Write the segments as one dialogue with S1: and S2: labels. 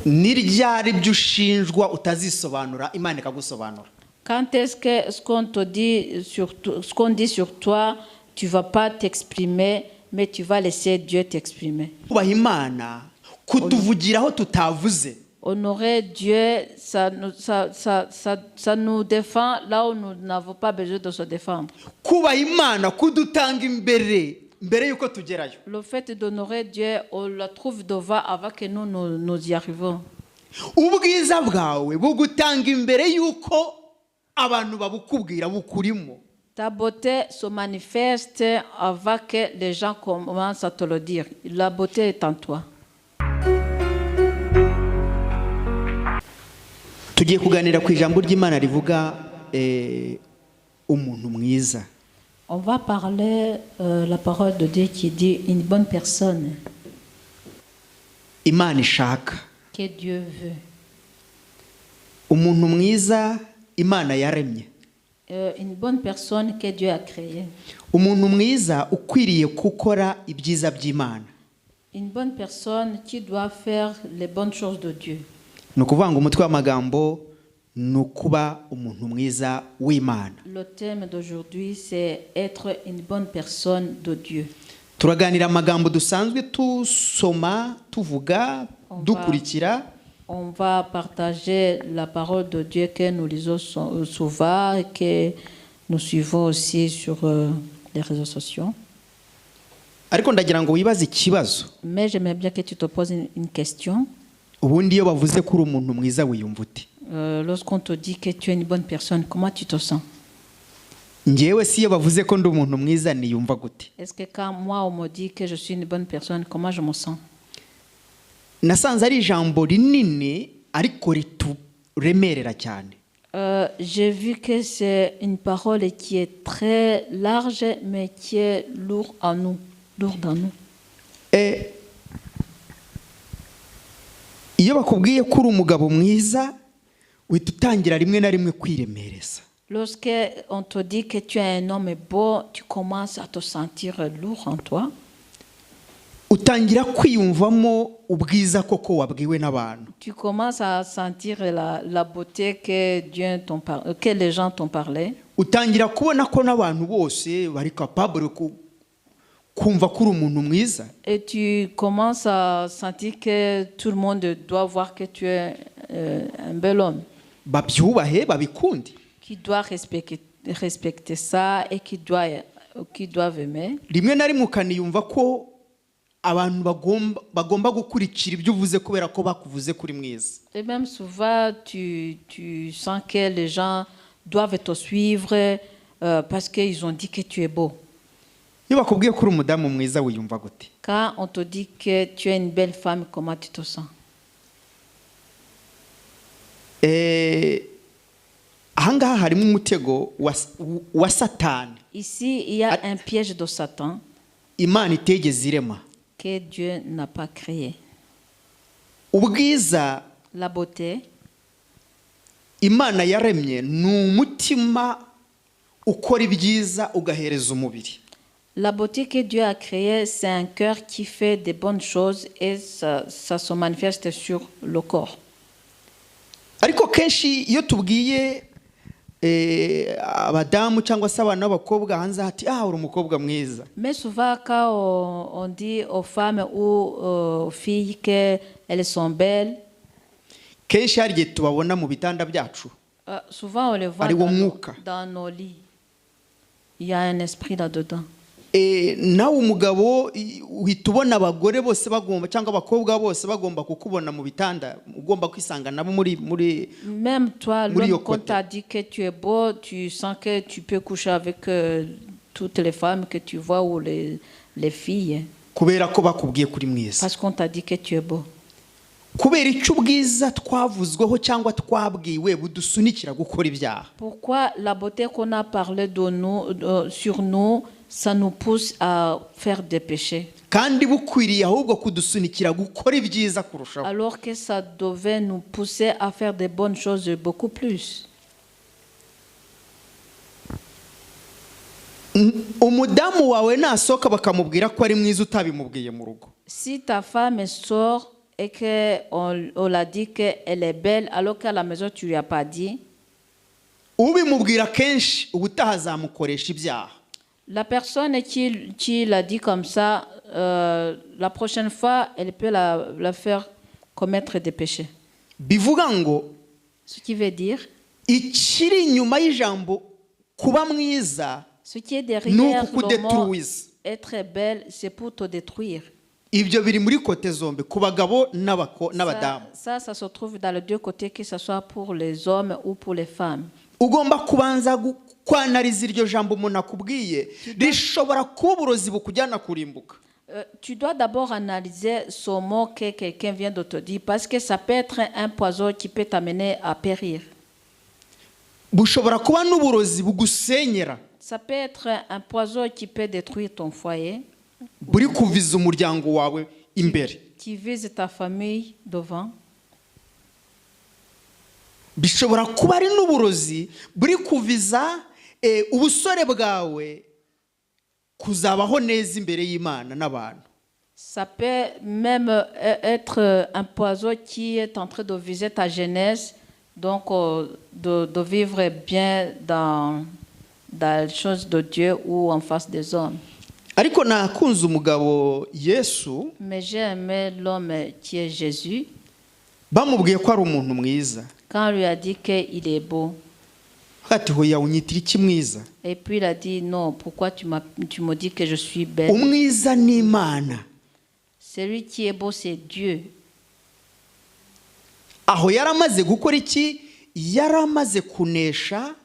S1: Niryari byushinjwa utazisobanura Imana ikagusobanura.
S2: Quand est-ce que ce qu'on te dit ce qu'on dit sur toi, tu vas pas t'exprimer, mais tu vas laisser Dieu t'exprimer.
S1: Kubaha Imana kutuvugiraho tutavuze.
S2: Honorer Dieu, ça nous défend là où nous n'avons pas besoin de se défendre.
S1: Kubaha Imana kudutanga imbere yuko tugerayo.
S2: Le fait d'honorer Dieu, on le trouve devant avant que nous y arrivons.
S1: Ubwiza bwawe bugutanga imbere yuko abantu babukubwira bukurimo.
S2: Ta beauté se manifeste avant que les gens commencent à te le dire. La beauté est en toi.
S1: Tugiye kuganira ku ijambo ry'Imana rivuga umuntu mwiza.
S2: On va parler la parole de Dieu qui dit une bonne personne.
S1: Imana ishaka.
S2: Que Dieu veut.
S1: Umuntu mwiza Imana yaremye.
S2: Une bonne personne que Dieu a créée.
S1: Umuntu mwiza ukwiriye gukora ibyiza by'Imana.
S2: Une bonne personne qui doit faire les bonnes choses de Dieu.
S1: Nukuvanga umutwe w'amagambo nukuba umuntu mwiza w'Imana.
S2: Le thème d'aujourd'hui c'est être une bonne personne de Dieu.
S1: Turaganira amagambo dusanzwe tusoma tuvuga dukurikira.
S2: On va partager la parole de Dieu que nous lisons souvent et que nous suivons aussi sur les réseaux sociaux.
S1: Ariko ndagira ngo wibaze ikibazo.
S2: Mais j'aimerais bien que tu te poses une question.
S1: Ubundi iyo bavuze ko uri umuntu mwiza wiyumva ute?
S2: Lorsqu'on te dit que tu es une bonne personne, comment tu te sens?
S1: Njyewe si iyo bavuze ko ndi umuntu mwiza niyumva gute?
S2: Est-ce que quand moi on me dit que je suis une bonne personne, comment je me sens?
S1: Nasanze ari ijambo rinini ariko rituremerera cyane.
S2: J'ai vu que c'est une parole qui est très large mais qui est lourde en nous, lourde en nous.
S1: Iyo bakubwiye ko uri umugabo mwiza uhita utangira rimwe na rimwe kwiremereza.
S2: Lorsque on te dit que tu es un homme beau, tu commences à te sentir lourd en toi.
S1: Utangira kwiyumvamo ubwiza koko wabwiwe n'abantu.
S2: Tu commences à sentir la beauté que les gens t'ont parlé.
S1: Utangira kubona ko n'abantu bose bari capable kumva ko uri umuntu mwiza.
S2: Et tu commences à sentir que tout le monde doit voir que tu es un bel homme.
S1: Babyubahe babikunde.
S2: Qui doit respecter ça et qui doivent aimer.
S1: Rimwe na rimwe ukaniyumva ko abantu bagomba gukurikira ibyo uvuze kubera ko bakuvuze kuri mwiza.
S2: Et même souvent tu sens que les gens doivent te suivre parce qu'ils ont dit que tu es beau.
S1: Iyo bakubwiye ko uri umudamu mwiza wiyumva gute?
S2: Quand on te dit que tu es une belle femme, comment tu te sens?
S1: Ahangaha harimo umutego wa Satani.
S2: Ici il y a un piège de Satan.
S1: Imana itegeze irema.
S2: Que Dieu n'a pas créé.
S1: Ubwiza
S2: la beauté.
S1: Imana yaremye ni umutima ukora ibyiza ugahereza umubiri.
S2: La beauté que Dieu a créée, c'est un cœur qui fait de bonnes choses et ça se manifeste sur le corps.
S1: Ariko kenshi iyo tubwiye abadamu cyangwa se abana b'abakobwa hanze hati uri umukobwa mwiza.
S2: Mais souvent quand on dit aux femmes ou aux filles qu'elles sont belles,
S1: kenshi hari igihe tubabona mu bitanda byacu.
S2: Souvent on les voit dans nos lits. Il y a un esprit là-dedans.
S1: Nawe umugabo uhita ubona abagore bose bagomba cyangwa abakobwa bose bagomba kukubona mu bitanda ugomba kwisanga nabo muri.
S2: Même toi, quand tu as dit que tu es beau, tu sens que tu peux coucher avec toutes les femmes que tu vois ou les filles.
S1: Kubera ko bakubwiye kuri mwiza.
S2: Parce qu'on t'a dit que tu es beau.
S1: Kubera icyo ubwiza twavuzweho cyangwa twabwiwe budusunikira gukora ibyaha.
S2: Pourquoi la beauté qu'on a parlé de nous, sur nous, ça nous pousse à faire des péchés.
S1: Kandi bukwiriye ahubwo kudusunikira gukora ibyiza kurushaho.
S2: Alors que ça devait nous pousser à faire des bonnes choses beaucoup plus.
S1: Umudamu wawe nasoka bakamubwira ko ari mwiza utabimubwiye mu rugo.
S2: Si ta femme sort et qu'on l'a dit qu'elle est belle alors qu'à la maison tu lui as pas dit,
S1: ubimubwira kenshi ubutaha azamukoresha ibyaha.
S2: la personne qui l'a dit comme ça, la prochaine fois, elle peut la faire commettre des péchés.
S1: Bivuga ngo
S2: Ce qui veut dire,
S1: ikiri inyuma y'ijambo kuba mwiza
S2: ce qui est
S1: ni
S2: derrière le mot
S1: ukukudetruwiza.
S2: être belle, c'est pour te détruire.
S1: Ibyo biri muri kote zombi ku bagabo n'abadamu.
S2: Ça se trouve dans les deux côtés, que ce soit pour les hommes ou pour les femmes.
S1: Ugomba kubanza kwanariza iryo jambo umuntu akubwiye rishobora kuba uburozi bukujyana kurimbuka.
S2: Tu dois d'abord analyser ce mot que quelqu'un vient de te dire, parce que ça peut être un poison qui peut t'amener à périr.
S1: Bushobora kuba n'uburozi bugusenyera.
S2: Ça peut être un poison qui peut détruire ton foyer,
S1: buri kuviza umuryango wawe imbere.
S2: qui vise ta famille devant.
S1: Bishobora kuba ari n'uburozi buri kuviza ubusore bwawe kuzabaho neza imbere y'Imana n'abantu.
S2: Ça peut même être un poison qui est en train de viser ta jeunesse, donc de vivre bien dans les choses de Dieu ou en face des hommes.
S1: Ariko nakunze umugabo Yesu,
S2: Mais j'ai aimé l'homme qui est Jésus.
S1: bamubwiye ko ari umuntu mwiza.
S2: Quand on lui a dit qu'il est beau,
S1: ati hoya unyitira iki mwiza?
S2: et puis il a dit non, pourquoi tu me dis que je suis belle?
S1: Umwiza ni Imana.
S2: Celui qui est beau, c'est Dieu.
S1: Aho yaramaze gukora iki? Yaramaze kunesha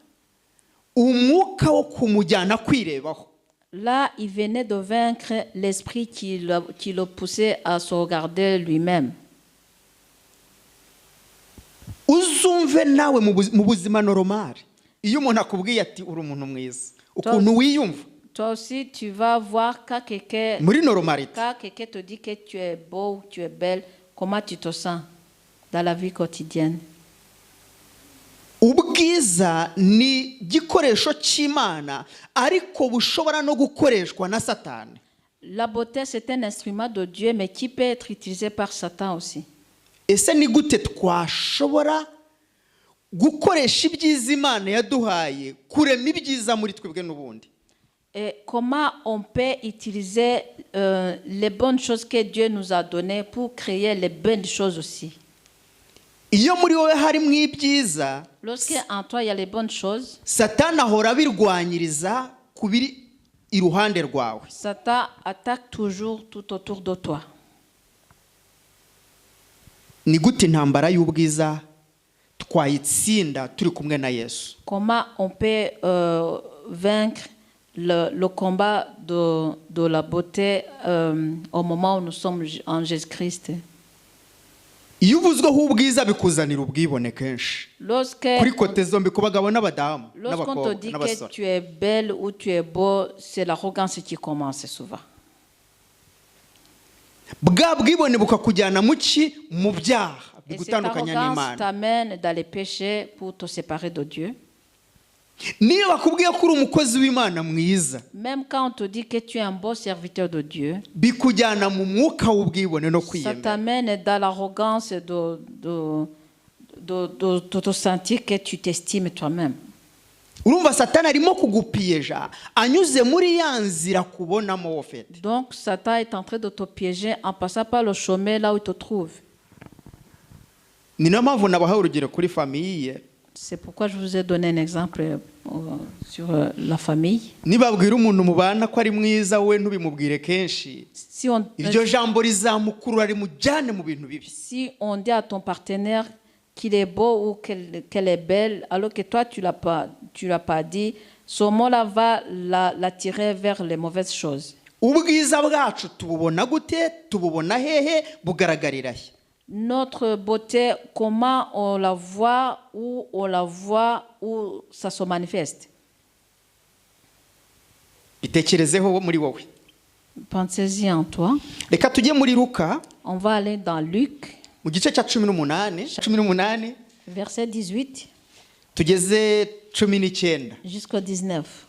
S1: umwuka wo kumujyana kwirebaho.
S2: Là, il venait de vaincre l'esprit qui le poussait à se regarder lui-même.
S1: Uzumve nawe mu buzima normal. Iyo umuntu akubwiye ati uri umuntu mwiza, ukuntu wiyumva.
S2: Toi aussi, tu vas voir quand quelqu'un te dit que tu es beau, tu es belle, comment tu te sens dans la vie quotidienne.
S1: Ubwiza ni gikoresho cy'Imana ariko bushobora no gukoreshwa na Satani.
S2: La beauté, c'est un instrument de Dieu, mais qui peut être utilisé par Satan aussi.
S1: Ese ni gute twashobora gukoresha ibyiza Imana yaduhaye kurema ibyiza muri twebwe n'ubundi?
S2: Et comment on peut utiliser les bonnes choses que Dieu nous a données pour créer les bonnes choses aussi?
S1: Iyo muri wowe harimo ibyiza,
S2: lorsque en toi il y a les bonnes choses,
S1: Satani ahora abirwanyiriza kubiri iruhande rwawe.
S2: Satan attaque toujours tout autour de toi.
S1: Ni gute intambara y'ubwiza twayitsinda turi kumwe na Yesu?
S2: Comment on peut vaincre le combat de la beauté au moment où nous sommes en Jésus-Christ?
S1: Iyo uvuzweho ubwiza bikuzanira ubwibone kenshi. Kuri kote zombi ku bagabo n'abadamu
S2: Lorsqu'on te dit que tu es belle ou tu es beau, c'est l'arrogance qui commence souvent.
S1: Bwa bwibone bukakujyana mu ki? Mu byaha
S2: Et cette
S1: bigutandukanya
S2: arrogance
S1: n'Imana.
S2: t'amène dans les péchés pour te séparer de Dieu.
S1: Niyo bakubwiye ko uri umukozi w'Imana mwiza,
S2: Même quand on te dit que tu es un bon serviteur de Dieu,
S1: bikujyana mu mwuka w'ubwibone no
S2: ça
S1: kwiyemera.
S2: t'amène dans l'arrogance de te sentir que tu t'estimes toi-même.
S1: Urumva Satani arimo kugupiyeja anyuze muri ya nzira kubonamo ofete.
S2: Donc Satan est en train de te piéger en passant par le chemin là où il te trouve.
S1: Ni nayo mpamvu nabahaye urugero kuri famiye.
S2: C'est pourquoi je vous ai donné un exemple sur la famille.
S1: Nibabwira umuntu mubana ko ari mwiza we ntubimubwire kenshi,
S2: Si on
S1: jambo rizamukurura rimujyane mu bintu bibi.
S2: Si on dit à ton partenaire qu'il est beau ou qu'elle est belle, alors que toi tu l'as pas dit, ce mot-là va l'attirer vers les mauvaises choses.
S1: Ubwiza bwacu tububona gute? Tububona hehe? Bugaragarira he?
S2: Notre beauté, comment on la voit, où ça se manifeste.
S1: Bitekerezeho muri wowe.
S2: Pensez-y en toi.
S1: Reka tujye muri Luka
S2: On va aller dans Luc,
S1: mu gice cya 18,
S2: verset 18
S1: tugeze 19.
S2: jusqu'au 19.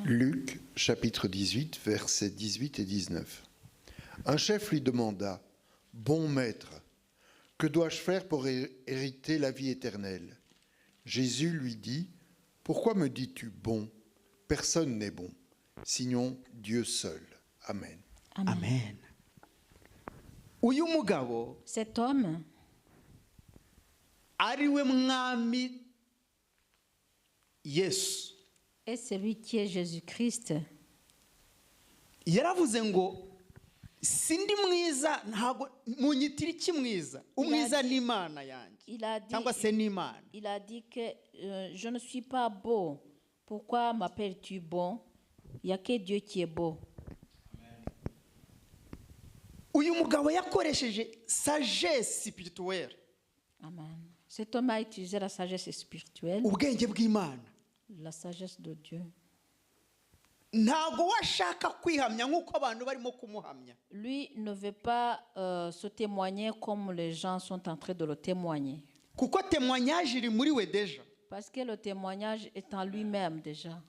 S3: Luc, chapitre 18, versets 18 et 19. Un chef lui demanda « Bon maître, Que dois-je faire pour hériter la vie éternelle ? Jésus lui dit, pourquoi me dis-tu bon ? Personne n'est bon, sinon Dieu seul. Amen.
S1: amen uyu mugabo
S2: Cet homme,
S1: ari we mwami Yesu
S2: est celui qui est Jésus-Christ.
S1: yaravuze ngo sindi mwiza ntabwo munyitira iki mwiza umwiza ni Imana yanjye cyangwa se ni Imana.
S2: Il a dit que je ne suis pas beau. Pourquoi m'appelles-tu bon? Il n'y a que Dieu qui est beau.
S1: uyu mugabo yakoresheje sagesse spirituelle,
S2: Amen. Cet homme a utilisé la sagesse spirituelle,
S1: ubwenge bw'Imana.
S2: la sagesse de Dieu.
S1: ntabwo washaka kwihamya nk'uko abantu barimo kumuhamya.
S2: Lui ne veut pas se témoigner comme les gens sont en train de le témoigner.
S1: kuko témoignage iri muri we deja.
S2: Parce que le témoignage est en lui-même déjà.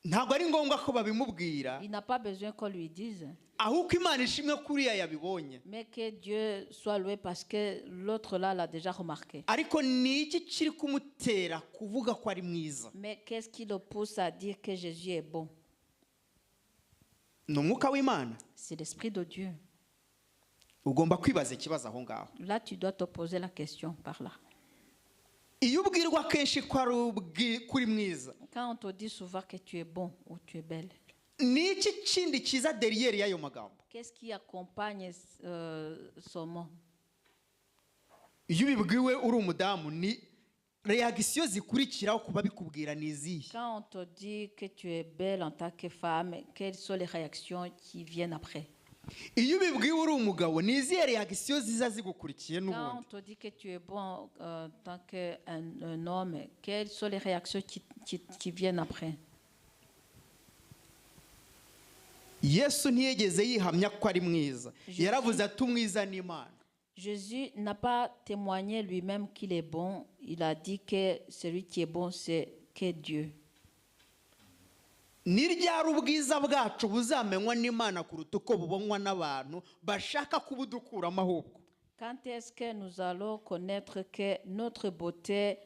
S1: ntabwo ari ngombwa ko babimubwira,
S2: Il n'a pas besoin qu'on lui dise.
S1: ahubwo Imana ishimwe kuriya yabibonye.
S2: Mais que Dieu soit loué parce que l'autre là l'a déjà remarqué.
S1: ariko ni iki kiri kumutera kuvuga ko ari mwiza?
S2: Mais qu'est-ce qui le pousse à dire que Jésus est bon?
S1: ni umwuka w'Imana.
S2: C'est l'Esprit de Dieu.
S1: ugomba kwibaza ikibazo aho ngaho.
S2: Là, tu dois te poser la question par là.
S1: iyo ubwirwa kenshi ko ari mwiza,
S2: Quand on te dit souvent que tu es bon ou tu es belle,
S1: ni iki kindi kiza derrière y'ayo magambo?
S2: qu'est-ce qui accompagne ce mot?
S1: iyo ubibwiwe uri umudamu, ni reaction zikurikiraho kuba bikubwira ni izihe?
S2: Quand on te dit que tu es belle en tant que femme, quelles sont les réactions qui viennent après?
S1: iyo ubibwiwe uri umugabo, ni izihe reaction ziza zigukurikiye
S2: Quand on
S1: n'ubundi?
S2: te dit que tu es bon en tant qu'un homme, quelles sont les réactions qui viennent après?
S1: Yesu ntiyigeze yihamya ko ari mwiza, yaravuze ati umwiza ni Imana.
S2: Jésus n'a pas témoigné lui-même qu'il est bon. Il a dit que celui qui est bon, c'est que Dieu.
S1: ni ryari ubwiza bwacu buzamenywa n'Imana kuruta uko bubonwa n'abantu bashaka kubudukuramo ahubwo?
S2: Quand est-ce que nous allons connaître que notre beauté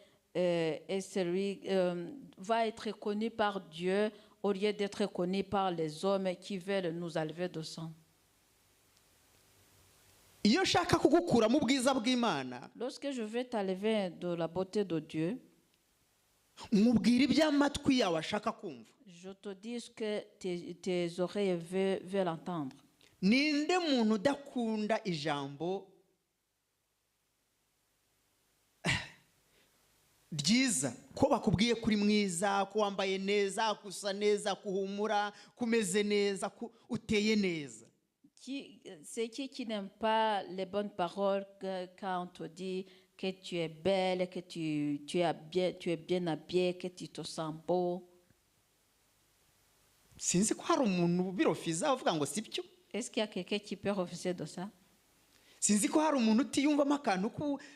S2: va être connue par Dieu au lieu d'être connue par les hommes qui veulent nous enlever de sang?
S1: iyo nshaka kugukuramo ubwiza bw'Imana,
S2: Lorsque je vais t'enlever de la beauté de Dieu,
S1: nkubwira iby'amatwi yawe ashaka kumva.
S2: je te dis ce que tes oreilles veulent entendre.
S1: ninde muntu udakunda ijambo ryiza, ko bakubwiye kuri mwiza, ko wambaye neza, kusa neza, kuhumura, kumeze neza, uteye neza?
S2: C'est qui n'aime pas les bonnes paroles quand on te dit que tu es belle, que tu es bien habillée, que tu te sens beau?
S1: sinzi ko hari umuntu birofiza avuga ngo sibyo.
S2: Est-ce qu'il y a quelqu'un qui peut refuser de ça?
S1: sinzi ko hari umuntu utiyumvamo akantu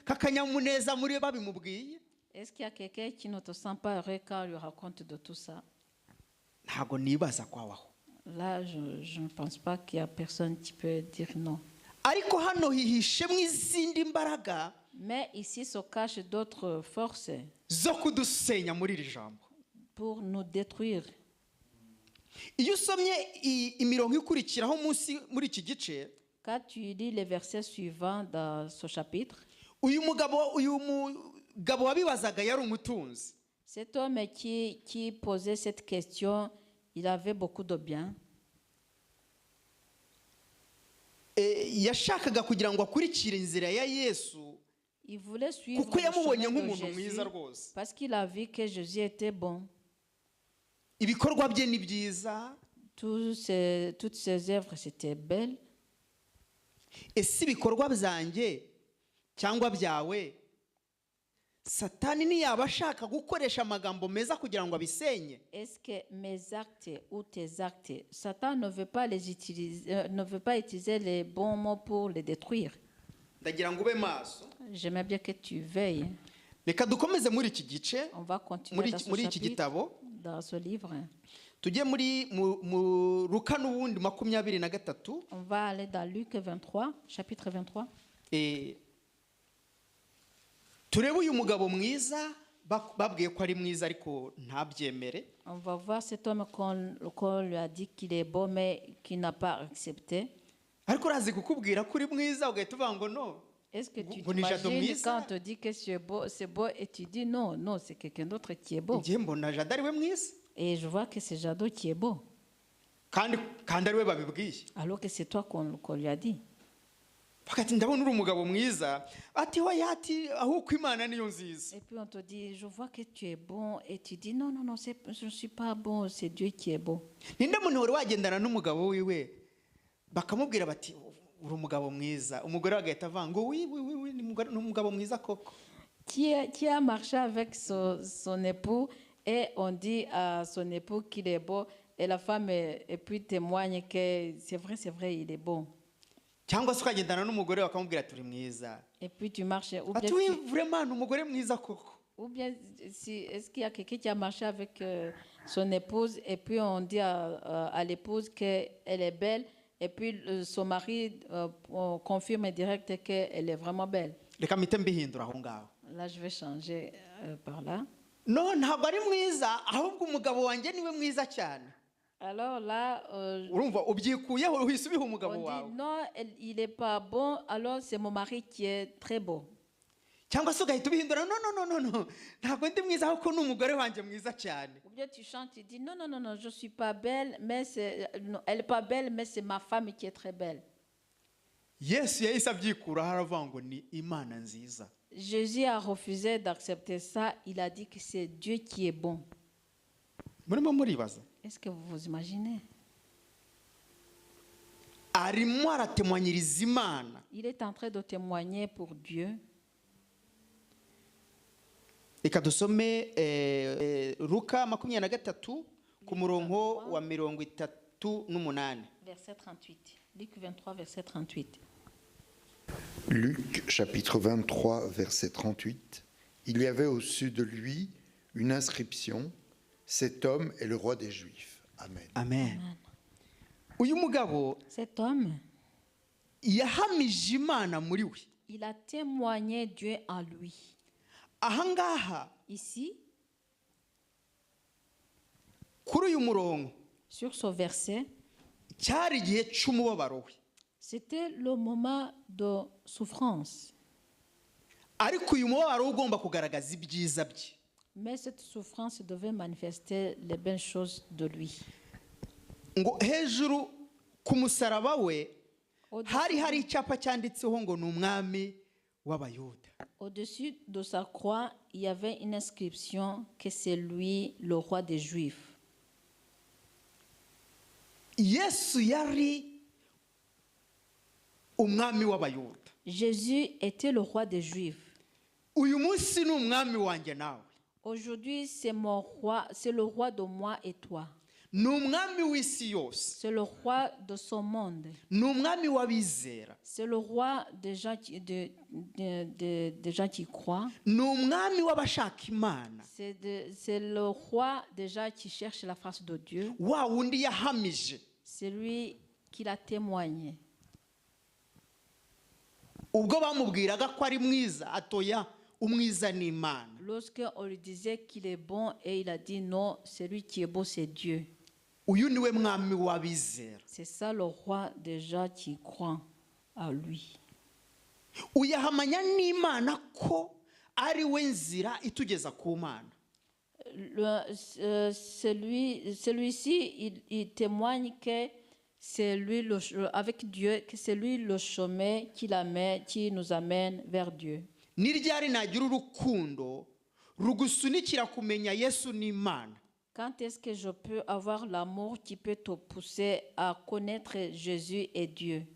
S1: k'akanyamuneza muri babimubwiye.
S2: Est-ce qu'il y a quelqu'un qui ne te sent pas heureux quand on lui raconte de tout ça?
S1: ntabwo nibaza kwabaho.
S2: Là, je ne pense pas qu'il y a personne qui peut dire non.
S1: ariko hano hihishemo izindi mbaraga
S2: Mais ici se cachent d'autres forces
S1: zo kudusenya muri iri jambo.
S2: pour nous détruire.
S1: iyo usomye imirongo ikurikiraho munsi muri iki gice,
S2: Quand tu lis les versets suivants dans ce chapitre,
S1: uyu mugabo wabibazaga yari umutunzi.
S2: cet homme qui posait cette question, il avait beaucoup de biens.
S1: yashakaga kugira ngo akurikire inzira ya Yesu,
S2: Il voulait suivre
S1: kuko
S2: le
S1: yamubonye
S2: chemin de
S1: nk'umuntu mwiza
S2: Jésus
S1: rwose.
S2: parce qu'il a vu que Jésus était bon.
S1: ibikorwa bye ni byiza.
S2: Toutes ses œuvres, c'était belle.
S1: ese ibikorwa byanjye cyangwa byawe, Satani ntiyaba ashaka gukoresha amagambo meza kugira ngo abisenye?
S2: Est-ce que mes actes ou tes actes, Satan ne veut pas utiliser les bons mots pour les détruire?
S1: ndagira ngo ube maso.
S2: J'aimerais bien que tu veilles.
S1: reka dukomeze muri iki gice,
S2: On va continuer dans ce
S1: muri iki
S2: chapitre,
S1: gitabo,
S2: dans ce livre.
S1: tujye mu Luka n'ubundi 23.
S2: On va aller dans Luc 23, chapitre 23.
S1: turebe uyu mugabo mwiza babwiye ko ari mwiza ariko ntabyemere.
S2: On va voir cet homme qu'on lui a dit qu'il est beau, mais qui n'a pas accepté.
S1: ariko urazi kukubwira ko uri mwiza ugahita uvuga ngo no.
S2: Est-ce que tu
S1: Ngo ni Jado
S2: t'imagines
S1: mwiza?
S2: quand on te dit que c'est beau et tu dis non, non, c'est quelqu'un d'autre qui est beau.
S1: Njye mbona Jado ari we mwiza
S2: Et je vois que c'est Jado qui est beau,
S1: kandi ari we babibwiye.
S2: alors que c'est toi qu'on lui a dit.
S1: Bakati ndabona uri umugabo mwiza ati hoya ati ahubwo Imana niyo nziza.
S2: Et puis on te dit, je vois que tu es bon, et tu dis non, non, non, je ne suis pas bon, c'est Dieu qui est beau.
S1: Ninde muntu wari wagendana n'umugabo wiwe bakamubwira bati uri umugabo mwiza, umugore agahita avuga ngo wi ni umugabo mwiza koko.
S2: Qui a marché avec son époux et on dit à son époux qu'il est beau et la femme et puis témoigne que c'est vrai, il est beau.
S1: Cyangwa se ukagendana n'umugore bakamubwira ati uri mwiza.
S2: Et puis tu marches,
S1: Ati wi vraiment ni umugore mwiza koko.
S2: ou bien est-ce qu'il y a quelqu'un qui a marché avec son épouse et puis on dit à l'épouse qu'elle est belle et puis son mari confirme direct qu'elle est vraiment belle.
S1: Reka mpite mbihindura aho ngaho.
S2: Là, je vais changer par là.
S1: No ntabwo ari mwiza ahubwo umugabo wanjye niwe mwiza cyane.
S2: Alors là,
S1: Urumva ubyikuyeho uhise ubiha umugabo
S2: on
S1: wawe.
S2: dit non, il n'est pas bon, alors c'est mon mari qui est très beau.
S1: Cyangwa se ugahita ubihindura no ntabwo ndi mwiza ahubwo ni umugore wanjye mwiza cyane.
S2: Ou bien tu chantes, tu dis non, je suis pas belle, mais elle est pas belle, mais c'est ma femme qui est très belle.
S1: Yesu yahise abyikuraho aravuga ngo ni Imana nziza.
S2: Jésus a refusé d'accepter ça, il a dit que c'est Dieu qui est bon.
S1: Murimo muribaza?
S2: Est-ce que vous vous imaginez?
S1: Arimo aratemwanyiriza Imana.
S2: Il est en train de témoigner pour Dieu.
S1: Reka dusome Luka 23 ku murongo wa 38.
S2: Verset 38. Luc 23, verset 38.
S3: Luc chapitre 23 verset 38. Il y avait au-dessus de lui une inscription: cet homme est le roi des Juifs. Amen.
S1: Amen. Uyu mugabo
S2: Cet homme,
S1: yahamije Imana muri we.
S2: il a témoigné Dieu en lui.
S1: Ahangaha
S2: Ici,
S1: kuri uyu murongo
S2: sur ce verset,
S1: cyari igihe cy'umubabaro we.
S2: c'était le moment de souffrance.
S1: Ariko uyu mubabaro ugomba kugaragaza ibyiza bye.
S2: Mais cette souffrance devait manifester les belles choses de lui.
S1: Ngo hejuru ku musaraba we hari icyapa cyanditseho ngo ni umwami w'Abayuda.
S2: Au-dessus de sa croix, il y avait une inscription que c'est lui, le roi des Juifs.
S1: Yesu yari umwami w'Abayuda.
S2: Jésus était le roi des Juifs.
S1: Uyu munsi ni umwami wanjye nawe.
S2: Aujourd'hui, c'est mon roi, c'est le roi de moi et toi.
S1: Ni umwami w'isi yose.
S2: C'est le roi de ce monde.
S1: Ni umwami w'abizera.
S2: C'est le roi des gens des gens qui croient.
S1: Ni umwami w'abashaka Imana.
S2: C'est le roi des gens qui cherchent la face de Dieu.
S1: Wa wundi yahamije.
S2: C'est lui qui l'a témoigné.
S1: Ubwo bamubwiraga ko ari mwiza atoya umwiza ni Imana.
S2: Lorsqu'on lui disait qu'il est bon et il a dit non, celui qui est beau c'est Dieu.
S1: Uyu niwe mwami w'abizera.
S2: C'est ça le roi des gens qui croient à lui.
S1: Uyahamanya n'Imana ko ari we nzira itugeza ku Mana.
S2: Celui-ci, il témoigne que c'est lui avec Dieu, que c'est lui le chemin qui nous amène vers Dieu.
S1: Ni ryari nagira urukundo rugusunikira kumenya Yesu n'Imana.
S2: Quand est-ce que je peux avoir l'amour qui peut te pousser à connaître Jésus et Dieu?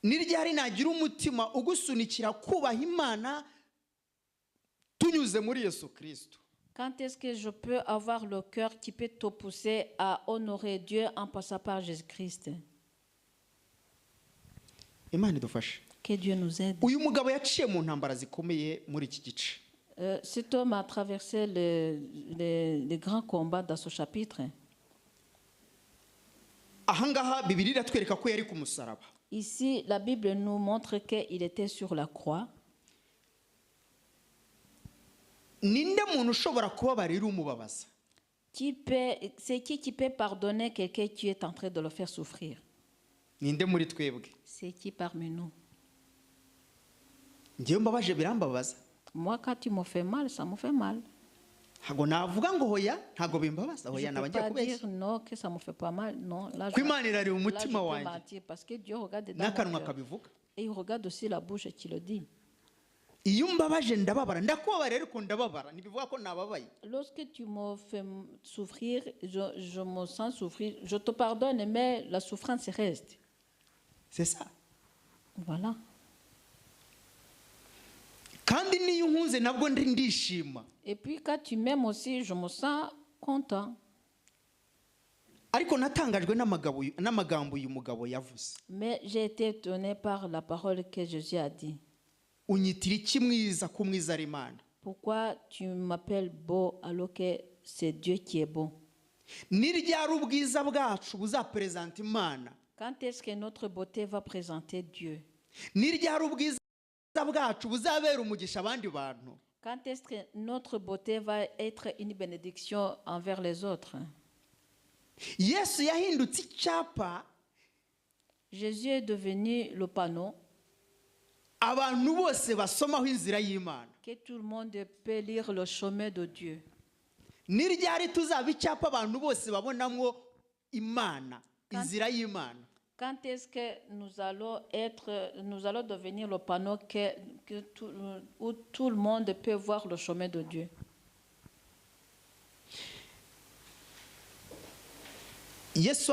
S1: Ni ryari nagira umutima ugusunikira kubaha Imana tunyuze muri Yesu Kristo.
S2: Quand est-ce que je peux avoir le cœur qui peut te pousser à honorer Dieu en passant par Jésus-Christ?
S1: Imana idufashe.
S2: Que Dieu nous aide.
S1: Uyu mugabo yaciye mu ntambara zikomeye muri iki gice.
S2: Cet homme a traversé les grands combats dans ce chapitre.
S1: Ahangaha Bibiliya iratwereka ko yari ku musaraba.
S2: Ici, la Bible nous montre qu'il était sur la croix.
S1: ninde muntu ushobora kubabarira umubabaza?
S2: C'est qui peut pardonner quelqu'un qui est en train de le faire souffrir?
S1: Ninde muri twebwe?
S2: C'est qui parmi nous?
S1: Ngewe mbabaje birambabaza.
S2: Moi, quand tu me fais mal, ça me fait mal.
S1: Ntago navuga ngo hoya, ntago bimbabaza.
S2: Je
S1: Hoya
S2: ne
S1: naba
S2: peux
S1: ngiye
S2: pas
S1: kubeshya.
S2: dire non, que ça me fait pas mal. Non, là,
S1: Ko Imana irareba
S2: là, je
S1: umutima
S2: peux
S1: wanjye.
S2: mentir parce que Dieu regarde dedans
S1: N'akanwa
S2: mon cœur.
S1: kabivuga.
S2: Et il regarde aussi la bouche qui le dit.
S1: Iyo mbabaje ndababara, ndakubabarira ariko ndababara. Ntibivuga ko nababaye.
S2: Lorsque tu me fais souffrir, je me sens souffrir. Je te pardonne, mais la souffrance reste.
S1: C'est ça.
S2: Voilà.
S1: Kandi niyo unkunze nabwo ndishima.
S2: Et puis quand tu m'aimes aussi, je me sens content.
S1: Ariko natangajwe n'amagambo uyu mugabo yavuze.
S2: Mais j'ai été étonné par la parole que Jésus a dit.
S1: Unyitira iki mwiza ku mwiza ari Imana?
S2: Pourquoi tu m'appelles beau alors que c'est Dieu qui est bon?
S1: Ni ryari ubwiza bwacu buzapresenta Imana?
S2: Quand est-ce que notre beauté va présenter Dieu?
S1: Ni ryari ubwiza bwacu buzabera umugisha abandi bantu?
S2: Quand est-ce que notre beauté va être une bénédiction envers les autres?
S1: Yesu yahindutse icyapa.
S2: Jésus est devenu le panneau
S1: Abantu bose basomaho inzira y'Imana.
S2: que tout le monde peut lire le chemin de Dieu.
S1: Ni ryari tuzaba icyapa abantu bose babonamwo Imana, inzira y'Imana?
S2: Quand est-ce que nous allons devenir le panneau où tout le monde peut voir le chemin de Dieu?
S1: Yesu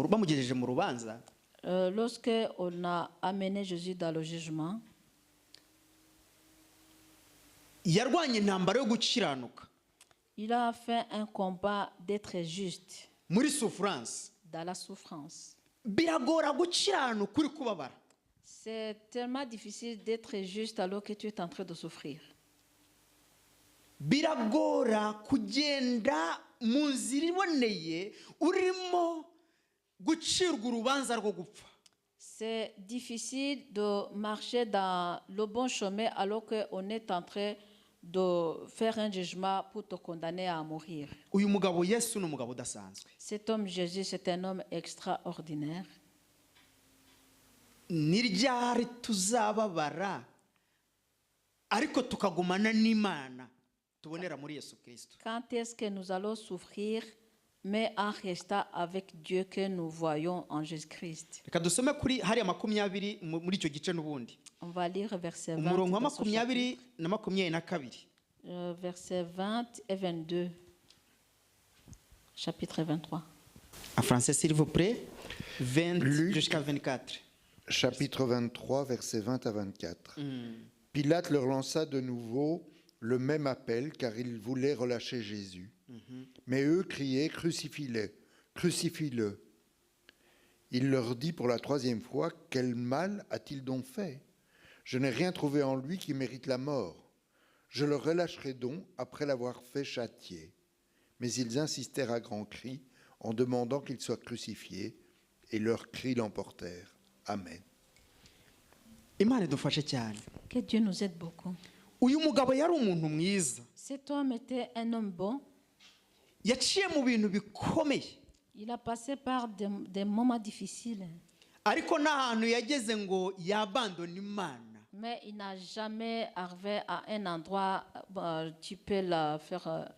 S1: bamugejeje mu rubanza.
S2: Lorsque on a amené Jésus dans le jugement,
S1: Yarwanye intambara yo gukiranuka.
S2: il a fait un combat d'être juste
S1: Muri souffrance.
S2: dans la souffrance.
S1: Biragora gukiranuka uri kubabara.
S2: C'est tellement difficile d'être juste alors que tu es en train de souffrir.
S1: Biragora kugenda mu nzira iboneye urimo gucirwa urubanza rwo gupfa.
S2: C'est difficile de marcher dans le bon chemin alors qu'on est en train de faire un jugement pour te condamner à mourir.
S1: Uyu mugabo Yesu ni umugabo udasanzwe.
S2: Cet homme Jésus, c'est un homme extraordinaire.
S1: Ni ryari tuzababara ariko tukagumana n'Imana tubonera muri Yesu Kristo?
S2: Quand est-ce que nous allons souffrir, mais en restant avec Dieu que nous voyons en Jésus-Christ?
S1: Reka dusome kuri hariya 20 muri icyo gice n'ubundi.
S2: On va lire verset 20.
S1: Umurongo wa
S2: dans ce chapitre.
S1: 20 na 22.
S2: Verset 20 et 22. Chapitre 23.
S1: En français, s'il vous plaît. 20
S3: Luc.
S1: jusqu'à 24.
S3: Chapitre 23, versets 20 à 24. Pilate leur lança de nouveau le même appel, car ils voulaient relâcher Jésus. Mais eux criaient, crucifie-le, crucifie-le. Il leur dit pour la 3e fois, quel mal a-t-il donc fait? Je n'ai rien trouvé en lui qui mérite la mort. Je le relâcherai donc après l'avoir fait châtier. Mais ils insistèrent à grands cris en demandant qu'il soit crucifié, et leurs cris l'emportèrent. Amen.
S1: Imana idufashe cyane.
S2: Que Dieu nous aide beaucoup.
S1: Uyu mugabo yari umuntu mwiza.
S2: Cet homme était un homme bon.
S1: Yaciye mu bintu bikomeye.
S2: Il a passé par des moments difficiles.
S1: Ariko n'ahantu yageze ngo yabandone Imana.
S2: Mais il n'a jamais arrivé à un endroit tu peux la faire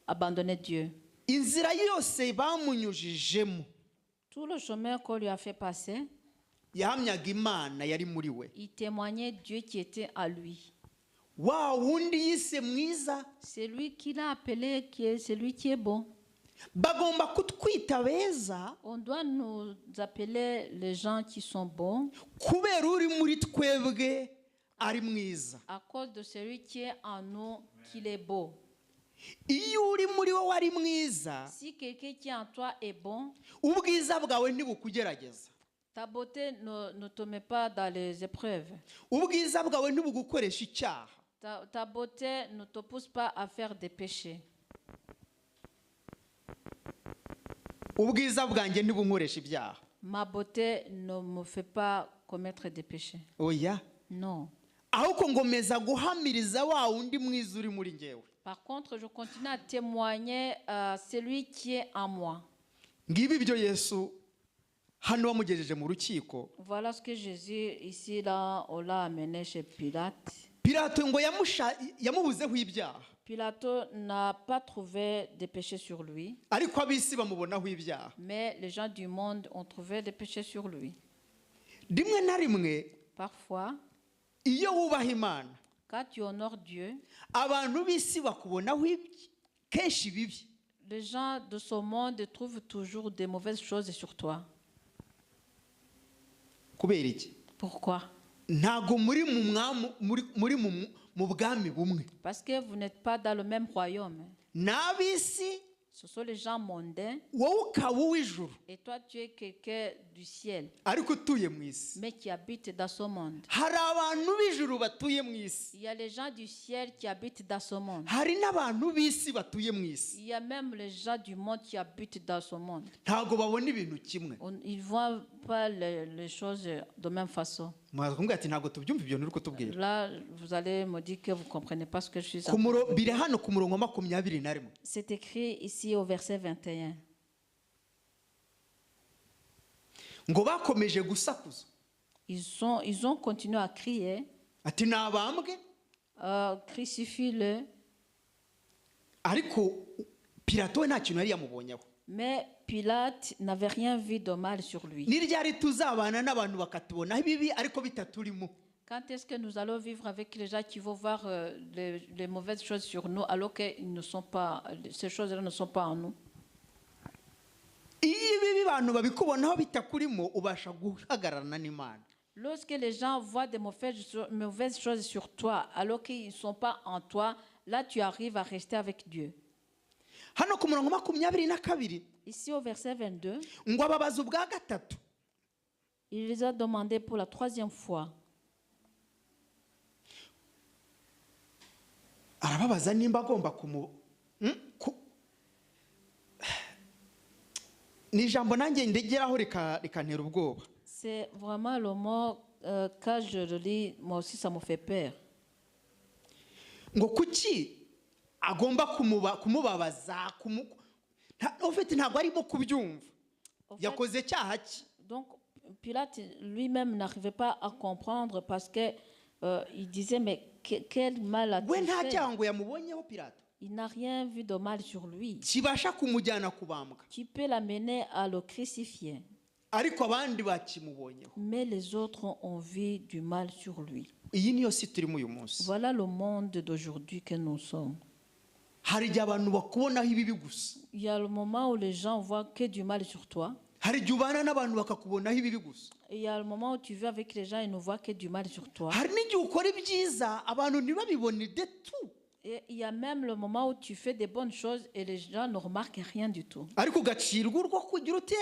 S2: abandonner Dieu.
S1: Inzira yose bamunyujijemo.
S2: Tout le chemin qu'on lui a fait passer,
S1: Yahamyaga Imana yari muri we.
S2: il témoignait Dieu qui était à lui.
S1: Wa wundi yise mwiza.
S2: C'est lui qui l'a appelé, c'est lui qui est bon.
S1: Bagomba kutwita beza.
S2: On doit nous appeler les gens qui sont bons
S1: Kubera uri muri twebwe ari mwiza.
S2: à cause de celui qui est en nous, qu'il est beau.
S1: Iyo uri muri wowe ari mwiza,
S2: Si quelqu'un qui est en toi est bon,
S1: ubwiza bwawe ntibukugerageza.
S2: ta beauté ne te met pas dans les épreuves.
S1: Ubwiza bwawe ntibugukoresha icyaha.
S2: Ta beauté ne te pousse pas à faire des péchés.
S1: Ubwiza bwanjye ntibunkoresha ibyaha.
S2: Ma beauté ne me fait pas commettre des péchés.
S1: Oya.
S2: Non.
S1: ahubwo ngomeza guhamiriza wa wundi mwiza uri muri ngewe.
S2: Par contre, je continue à témoigner à celui qui est en moi.
S1: Ngibi ibyo Yesu hano wamugejeje mu rukiko.
S2: Voilà ce que Jésus, ici, là, on l'a amené chez Pilate.
S1: Pilato ngo yamubuzeho ibyaha.
S2: Pilate n'a pas trouvé de péché sur lui.
S1: Ariko abisi bamubonaho ibyaha.
S2: Mais les gens du monde ont trouvé des péchés sur lui.
S1: Rimwe na rimwe
S2: Parfois,
S1: iyo wubaha Imana,
S2: quand tu honores Dieu,
S1: abantu b'isi bakubonaho kenshi bibi.
S2: les gens de ce monde trouvent toujours des mauvaises choses sur toi.
S1: Kubera iki?
S2: Pourquoi?
S1: Ntago muri mu bwami bumwe.
S2: Parce que vous n'êtes pas dans le même royaume.
S1: N'ab'isi
S2: Ce sont les gens mondains.
S1: wowe ukaba uw'ijuru
S2: Et toi, tu es quelqu'un du ciel,
S1: ariko utuye mu isi.
S2: mais qui habite dans ce monde.
S1: Hari abantu b'ijuru batuye mu isi,
S2: Il y a les gens du ciel qui habitent dans ce monde.
S1: hari n'abantu b'isi batuye mu isi.
S2: Il y a même les gens du monde qui habitent dans ce monde.
S1: Ntago babona ibintu kimwe.
S2: Ils ne voient pas les choses de même façon.
S1: Mwazumva ati ntago tubyumva ibyo nuri kutubwira.
S2: Là, vous allez me dire que vous ne comprenez pas ce que je suis en train de dire.
S1: Biri hano ku murongo 21.
S2: C'est écrit ici au verset 21.
S1: Ngo bakomeje gusakuza
S2: Ils ont continué à crier,
S1: ati nabambwe,
S2: crucifie-le.
S1: ariko Pilato we nta kintu yari yamubonyeho.
S2: Mais Pilate n'avait rien vu de mal sur lui.
S1: Ni ryari tuzabana n'abantu bakatubonaho ibibi ariko bitaturimo?
S2: Quand est-ce que nous allons vivre avec les gens qui vont voir les mauvaises choses sur nous alors que ces choses-là ne sont pas en nous?
S1: Iyo ibibi abantu babikubonaho bitakurimo ubasha guhagararana n'Imana.
S2: Lorsque les gens voient des mauvaises choses sur toi alors qu'ils ne sont pas en toi, là tu arrives à rester avec Dieu.
S1: Hano ku murongo 22
S2: Ici au verset 22,
S1: ngo ababaza ubwa gatatu.
S2: il les a demandé pour la 3e fois.
S1: Arababaza nimba agomba ni ijambo nanjye ndegeraho rikantera ubwoba.
S2: C'est vraiment le mot, quand je le lis, moi aussi ça me fait peur.
S1: Ngo kuki agomba kumubabaza ufite ntabwo arimo kubyumva. Yakoze cyaha ki?
S2: Donc Pilate lui-même n'arrivait pas à comprendre parce que il disait mais quel mal a-t-il
S1: We nta
S2: fait?
S1: cyaha ngo yamubonyeho Pilato.
S2: Il n'a rien vu de mal sur lui.
S1: Kibasha kumujyana kubambwa.
S2: Tu peux l'amener à le crucifier.
S1: Ariko abandi bakimubonyeho.
S2: Mais les autres ont vu du mal sur lui.
S1: Iyi niyo si turimo uyu munsi.
S2: Voilà le monde d'aujourd'hui que nous sommes.
S1: Hari igihe abantu bakubonaho ibibi gusa.
S2: Il y a le moment où les gens voient que du mal sur toi.
S1: Hari igihe ubana n'abantu bakakubonaho ibibi gusa.
S2: Et il y a le moment où tu vis avec les gens et ne voient que du mal sur toi.
S1: Hari n'igihe ukora ibyiza abantu ntibabibone de tout.
S2: Et il y a même le moment où tu fais des bonnes choses et les gens ne remarquent rien du tout.
S1: Ariko ugacirwa urwo kugira ute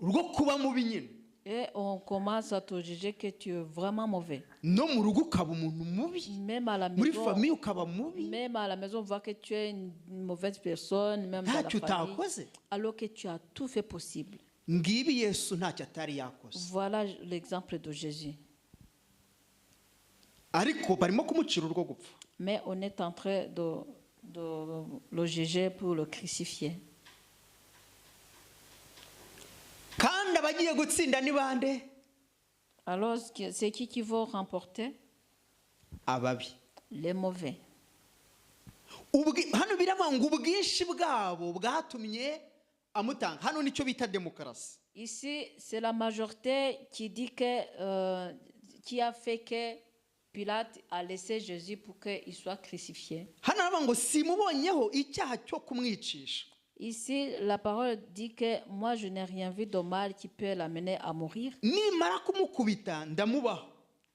S1: urwo kuba mubi nyine.
S2: Et on commence à te juger que tu es vraiment mauvais.
S1: No mu rugo ukaba umuntu mubi.
S2: Même à la
S1: Muri
S2: maison,
S1: famille ukaba mubi.
S2: même à la maison, on voit que tu es une mauvaise personne, même dans la
S1: Ntacyo
S2: famille,
S1: utakoze.
S2: alors que tu as tout fait possible.
S1: Ngibi Yesu ntacyo atari yakoze.
S2: Voilà l'exemple de Jésus.
S1: Ariko barimo kumucira urwo gupfa.
S2: Mais on est en train de le juger pour le crucifier.
S1: Kandi abagiye gutsinda ni bande?
S2: Alors, c'est qui va remporter?
S1: Ababi.
S2: Les mauvais.
S1: Hano biravuga ngo ubwinshi bwabo bwatumye amutanga. Hano nicyo bita demokarasi.
S2: Ici, c'est la majorité qui dit que, qui a fait que Pilate a laissé Jésus pour qu'il soit crucifié.
S1: Hano baravuga ngo simubonyeho icyaha cyo kumwicisha.
S2: Ici, la parole dit que moi, je n'ai rien vu de mal qui peut l'amener à mourir.
S1: Nimara kumukubita ndamubaho.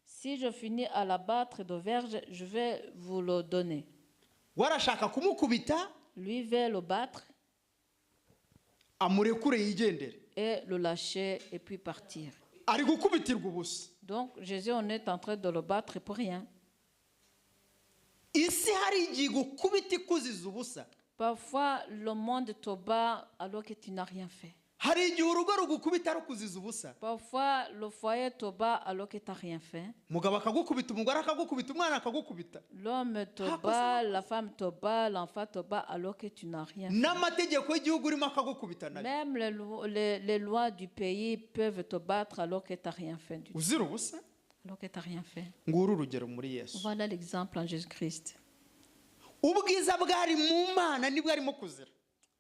S2: Si je finis à l'abattre de verge, je vais vous le donner.
S1: Warashaka kumukubita
S2: Lui va le battre
S1: amurekure yigendere.
S2: et le lâcher et puis partir.
S1: Ari gukubitirwa ubusa.
S2: Donc, Jésus, on est en train de le battre pour rien.
S1: Isi hari igihe gukubita ikuziza ubusa.
S2: Parfois, le monde te bat alors que tu n'as rien fait.
S1: hari igihe urugo rugukubita rukuziza ubusa.
S2: Parfois, le foyer te bat alors que tu n'as rien fait.
S1: Umugabo akagukubita, umugore akagukubita, umwana akagukubita.
S2: L'homme te bat, la femme te bat, l'enfant te bat alors que tu n'as rien fait.
S1: N'amategeko y'igihugu urimo akagukubita nayo.
S2: Même les lois du pays peuvent te battre alors que tu n'as rien fait du tout.
S1: Uzira ubusa.
S2: Alors que tu n'as rien fait.
S1: Nguru urugero muri Yesu.
S2: Voilà l'exemple en Jésus-Christ.
S1: Ubwiza bwari mu Mana nibwo arimo kuzira.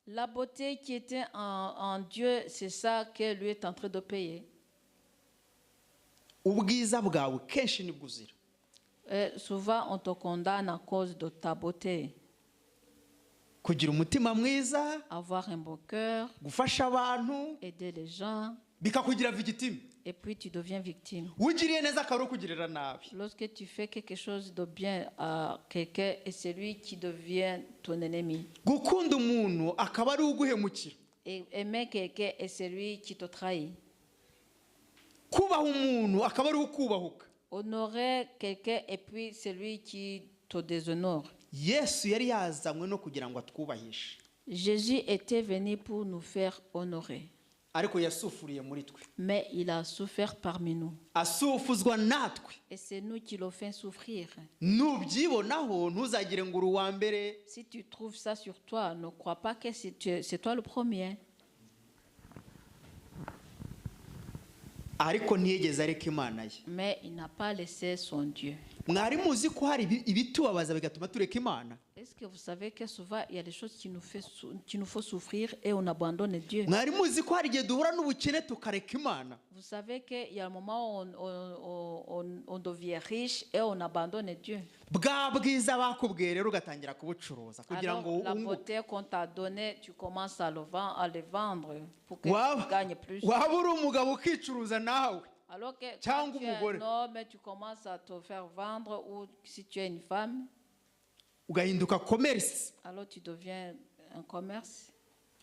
S2: La beauté qui était en Dieu, c'est ça que lui est en train de payer.
S1: Ubwiza bwawe kenshi nibwo uzira.
S2: Souvent, on te condamne à cause de ta beauté.
S1: Kugira umutima mwiza,
S2: Avoir un beau cœur,
S1: gufasha abantu,
S2: aider les gens,
S1: bikakugira victime.
S2: et puis tu deviens victime.
S1: Ugiriye neza akaba kugirira nabi.
S2: Lorsque tu fais quelque chose de bien à quelqu'un, et c'est lui qui devient ton ennemi.
S1: Gukunda umuntu akaba ari uguhemukira.
S2: Et aimer quelqu'un, et c'est lui qui te trahit.
S1: Kubaha umuntu akaba ari ukubahuka.
S2: Honorer quelqu'un, et puis c'est lui qui te déshonore.
S1: Yesu yari yazanywe no kugira ngo atwubahishe.
S2: Jésus était venu pour nous faire honorer.
S1: Ariko yasufuriye muri twe.
S2: Mais il a souffert parmi nous.
S1: Asufuzwa natwe.
S2: Et c'est nous qui le fait souffrir.
S1: Nubyibonaho ntuzagire ngo uri uwa mbere.
S2: Si tu trouves ça sur toi, ne crois pas que c'est toi le premier.
S1: Ariko ntiyigeze areka Imana ye.
S2: Mais il n'a pas laissé son Dieu.
S1: Mwari muzi ko hari ibitubabaza bigatuma tureka Imana?
S2: Est-ce que vous savez que souvent il y a des choses qui nous font souffrir et on abandonne Dieu?
S1: Mwari muzi ko hari igihe duhura n'ubukene tukareka Imana?
S2: Vous savez qu'il y a un moment où on devient riche et on abandonne Dieu.
S1: Bwa bwiza bakubwiye rero ugatangira kubucuruza kugira
S2: Alors,
S1: ngo
S2: la beauté qu'on t'a donnée, tu commences à le vendre pour que tu
S1: waba
S2: gagnes plus.
S1: uri umugabo ukicuruza nawe.
S2: Alors que
S1: Cyangwa
S2: quand tu es
S1: umugore.
S2: un homme, tu commences à te faire vendre, ou si tu es une femme,
S1: Ugahinduka commerce,
S2: alors tu deviens un commerce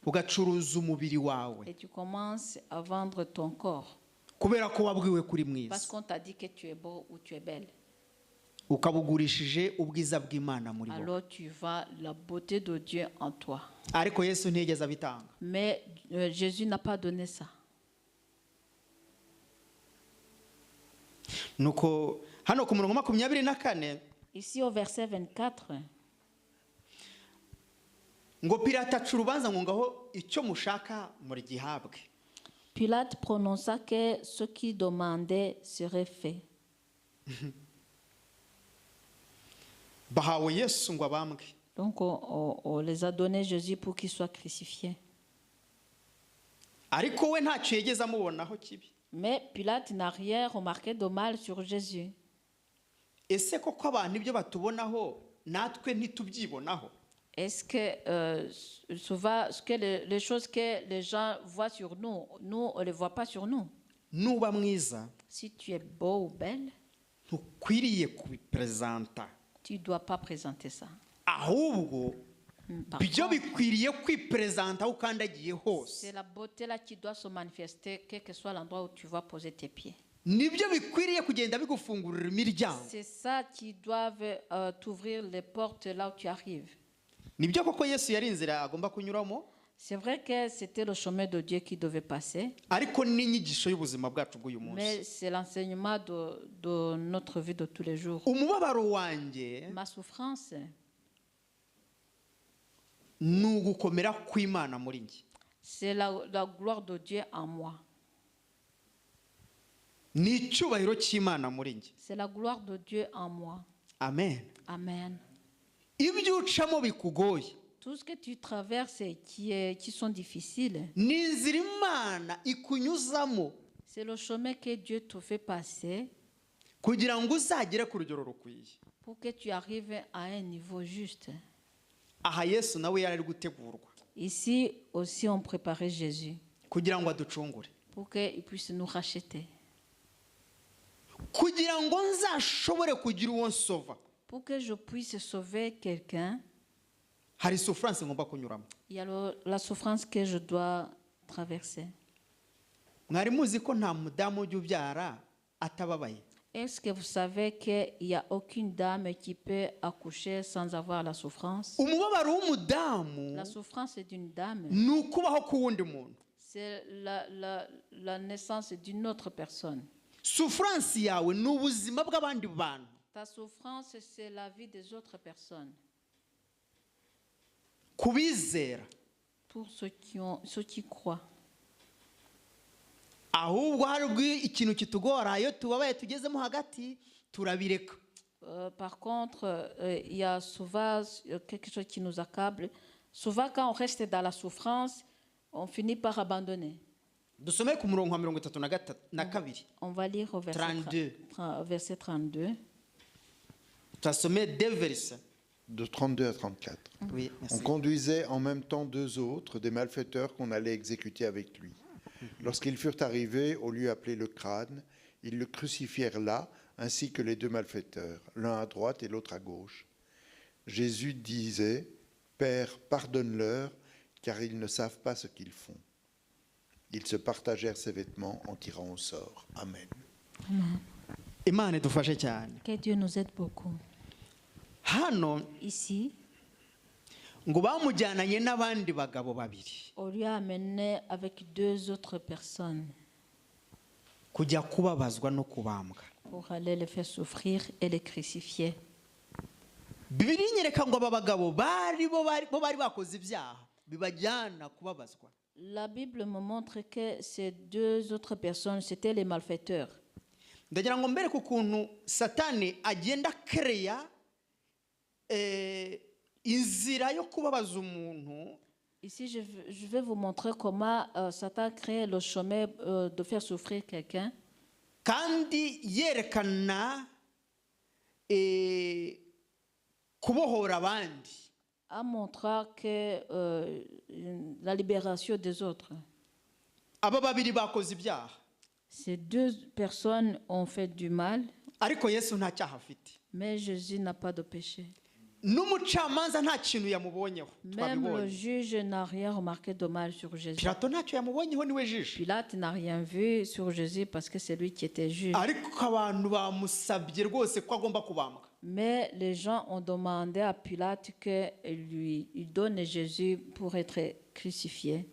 S1: ugacuruza umubiri wawe
S2: et tu commences à vendre ton corps
S1: kubera ko wabwiwe kuri
S2: parce
S1: mwiza.
S2: qu'on t'a dit que tu es beau ou tu es belle.
S1: Ukabugurishije ubwiza bw'Imana muri wowe.
S2: Alors tu vas la beauté de Dieu en toi.
S1: Ariko Yesu ntiyigeze abitanga.
S2: Mais Jésus n'a pas donné ça.
S1: Nuko hano ku murongo 24
S2: Ici au verset 24,
S1: ngo Pilate aca urubanza ngo ngaho icyo mushaka muri gihabwe.
S2: Pilate prononça que ce qu'il demandait serait fait.
S1: Bahawe Yesu ngo abambwe.
S2: Donc on les a donné Jésus pour qu'il soit crucifié.
S1: Ariko we ntacyo yigeze amubonaho kibi.
S2: Mais Pilate n'a rien remarqué de mal sur Jésus.
S1: Ese koko abantu ibyo batubonaho natwe ntitubyibonaho?
S2: Est-ce que souvent les choses que les gens voient sur nous, nous on ne les voit pas sur nous?
S1: Nuba mwiza
S2: Si tu es beau ou belle,
S1: ntukwiriye kubipresenta.
S2: tu ne dois pas présenter ça.
S1: Ahubwo
S2: Par
S1: bijyo
S2: contre,
S1: bikwiriye kwipresenta aho ukandagiye hose.
S2: c'est la beauté là qui doit se manifester, quel que soit l'endroit où tu vas poser tes pieds.
S1: Nibyo bikwiriye kugenda bigufungurira imiryango.
S2: C'est ça qui doivent t'ouvrir les portes là où tu arrives.
S1: Nibyo koko Yesu yari inzira agomba kunyuramo.
S2: C'est vrai que c'était le chemin de Dieu qui devait passer,
S1: Ariko n'inyigisho y'ubuzima bwacu bw'uyu munsi.
S2: mais c'est l'enseignement de notre vie de tous les jours.
S1: Umubabaro wanjye
S2: Ma souffrance,
S1: ni ugukomera kw'Imana muri njye.
S2: c'est la gloire de Dieu en moi.
S1: Ni icyubahiro cy'Imana muri njye.
S2: C'est la gloire de Dieu en moi.
S1: Amen.
S2: Amen.
S1: Ibyo ucamo bikugoye
S2: Tout ce que tu traverses et qui sont difficiles,
S1: ni inzira Imana ikunyuzamo
S2: c'est le chemin que Dieu te fait passer
S1: kugira ngo uzagere ku rugero rukwiye.
S2: pour que tu arrives à un niveau juste.
S1: Aha Yesu nawe yari ari gutegurwa
S2: Ici aussi, on préparait Jésus
S1: kugira ngo aducungure,
S2: pour qu'il puisse nous racheter,
S1: kugira ngo nzashobore kugira uwo nsova.
S2: pour que je puisse sauver quelqu'un.
S1: Hari souffrance ngomba kunyuramo.
S2: Il y a la souffrance que je dois traverser.
S1: Mwari muzi ko nta mudamu ujya ubyara atababaye?
S2: Est-ce que vous savez qu'il n'y a aucune dame qui peut accoucher sans avoir la souffrance?
S1: Umubabaro w'umudamu
S2: La souffrance d'une dame,
S1: ni ukubaho k'uwundi muntu.
S2: c'est la naissance d'une autre personne.
S1: souffrance yawe ni ubuzima bw'abandi bantu.
S2: Ta souffrance, c'est la vie des autres personnes.
S1: Kubizera
S2: Pour ceux qui croient.
S1: ahubwo hari ubwo ikintu kitugora iyo tubabaye tugezemo hagati turabireka.
S2: Par contre, il y a souvent quelque chose qui nous accable. Souvent, quand on reste dans la souffrance, on finit par abandonner.
S1: Dusome ku murongo wa 32.
S2: On va lire au verset 32.
S1: Turasome 2 versets.
S3: De 32 à 34.
S1: Oui,
S3: On
S1: merci.
S3: conduisait en même temps 2 autres, des malfaiteurs qu'on allait exécuter avec lui. Lorsqu'ils furent arrivés au lieu appelé le Crâne, ils le crucifièrent là, ainsi que les 2 malfaiteurs, l'un à droite et l'autre à gauche. Jésus disait, « Père, pardonne-leur, car ils ne savent pas ce qu'ils font. » Ils se partagèrent ses vêtements en tirant au sort. Amen.
S1: Imana idufashe cyane.
S2: Que Dieu nous aide beaucoup.
S1: Hano
S2: Ici,
S1: ngo bamujyananye n'abandi bagabo babiri
S2: on lui a amené avec 2 autres personnes
S1: kujya kubabazwa no kubambwa.
S2: pour aller les faire souffrir et les crucifier.
S1: Bibiri nyereka ngo aba bagabo bari bakoze ibyaha bibajyana kubabazwa.
S2: La Bible me montre que ces 2 autres personnes, c'était les malfaiteurs.
S1: Ndagira ngo mbere ku kuntu Satani agenda kreya inzira yo kubabaza umuntu.
S2: Ici, je vais vous montrer comment Satan crée le chemin de faire souffrir quelqu'un.
S1: Kandi yerekana kubohora abandi.
S2: En montrant que la libération des autres.
S1: Aba babiri bakoze ibyaha.
S2: Ces 2 personnes ont fait du mal,
S1: Ariko Yesu nta cyaha afite.
S2: mais Jésus n'a pas de péché.
S1: N'umucamanza nta kintu yamubonyeho.
S2: Même le
S1: Twabibonye.
S2: juge n'a rien remarqué de mal sur Jésus.
S1: Pilato ntacyo yamubonyeho niwe jisho.
S2: Pilate n'a rien vu sur Jésus parce que c'est lui qui était juge.
S1: Ariko abantu bamusabye rwose ko agomba kubambwa.
S2: Mais les gens ont demandé à Pilate qu'il donne Jésus pour être crucifié.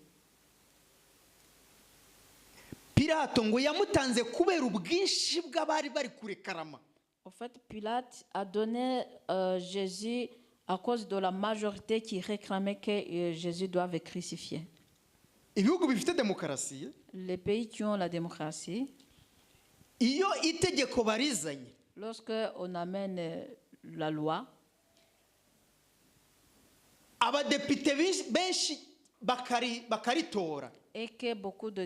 S1: Pilato ngo yamutanze kubera ubwinshi bw'abari bari kurekarama.
S2: En fait, Pilate a donné Jésus à cause de la majorité qui réclamait que Jésus doive être crucifié.
S1: Ibihugu bifite demokarasi,
S2: Les pays qui ont la démocratie,
S1: iyo itegeko barizanye,
S2: lorsque on amène la loi,
S1: abadepite benshi bakaritora,
S2: et que beaucoup de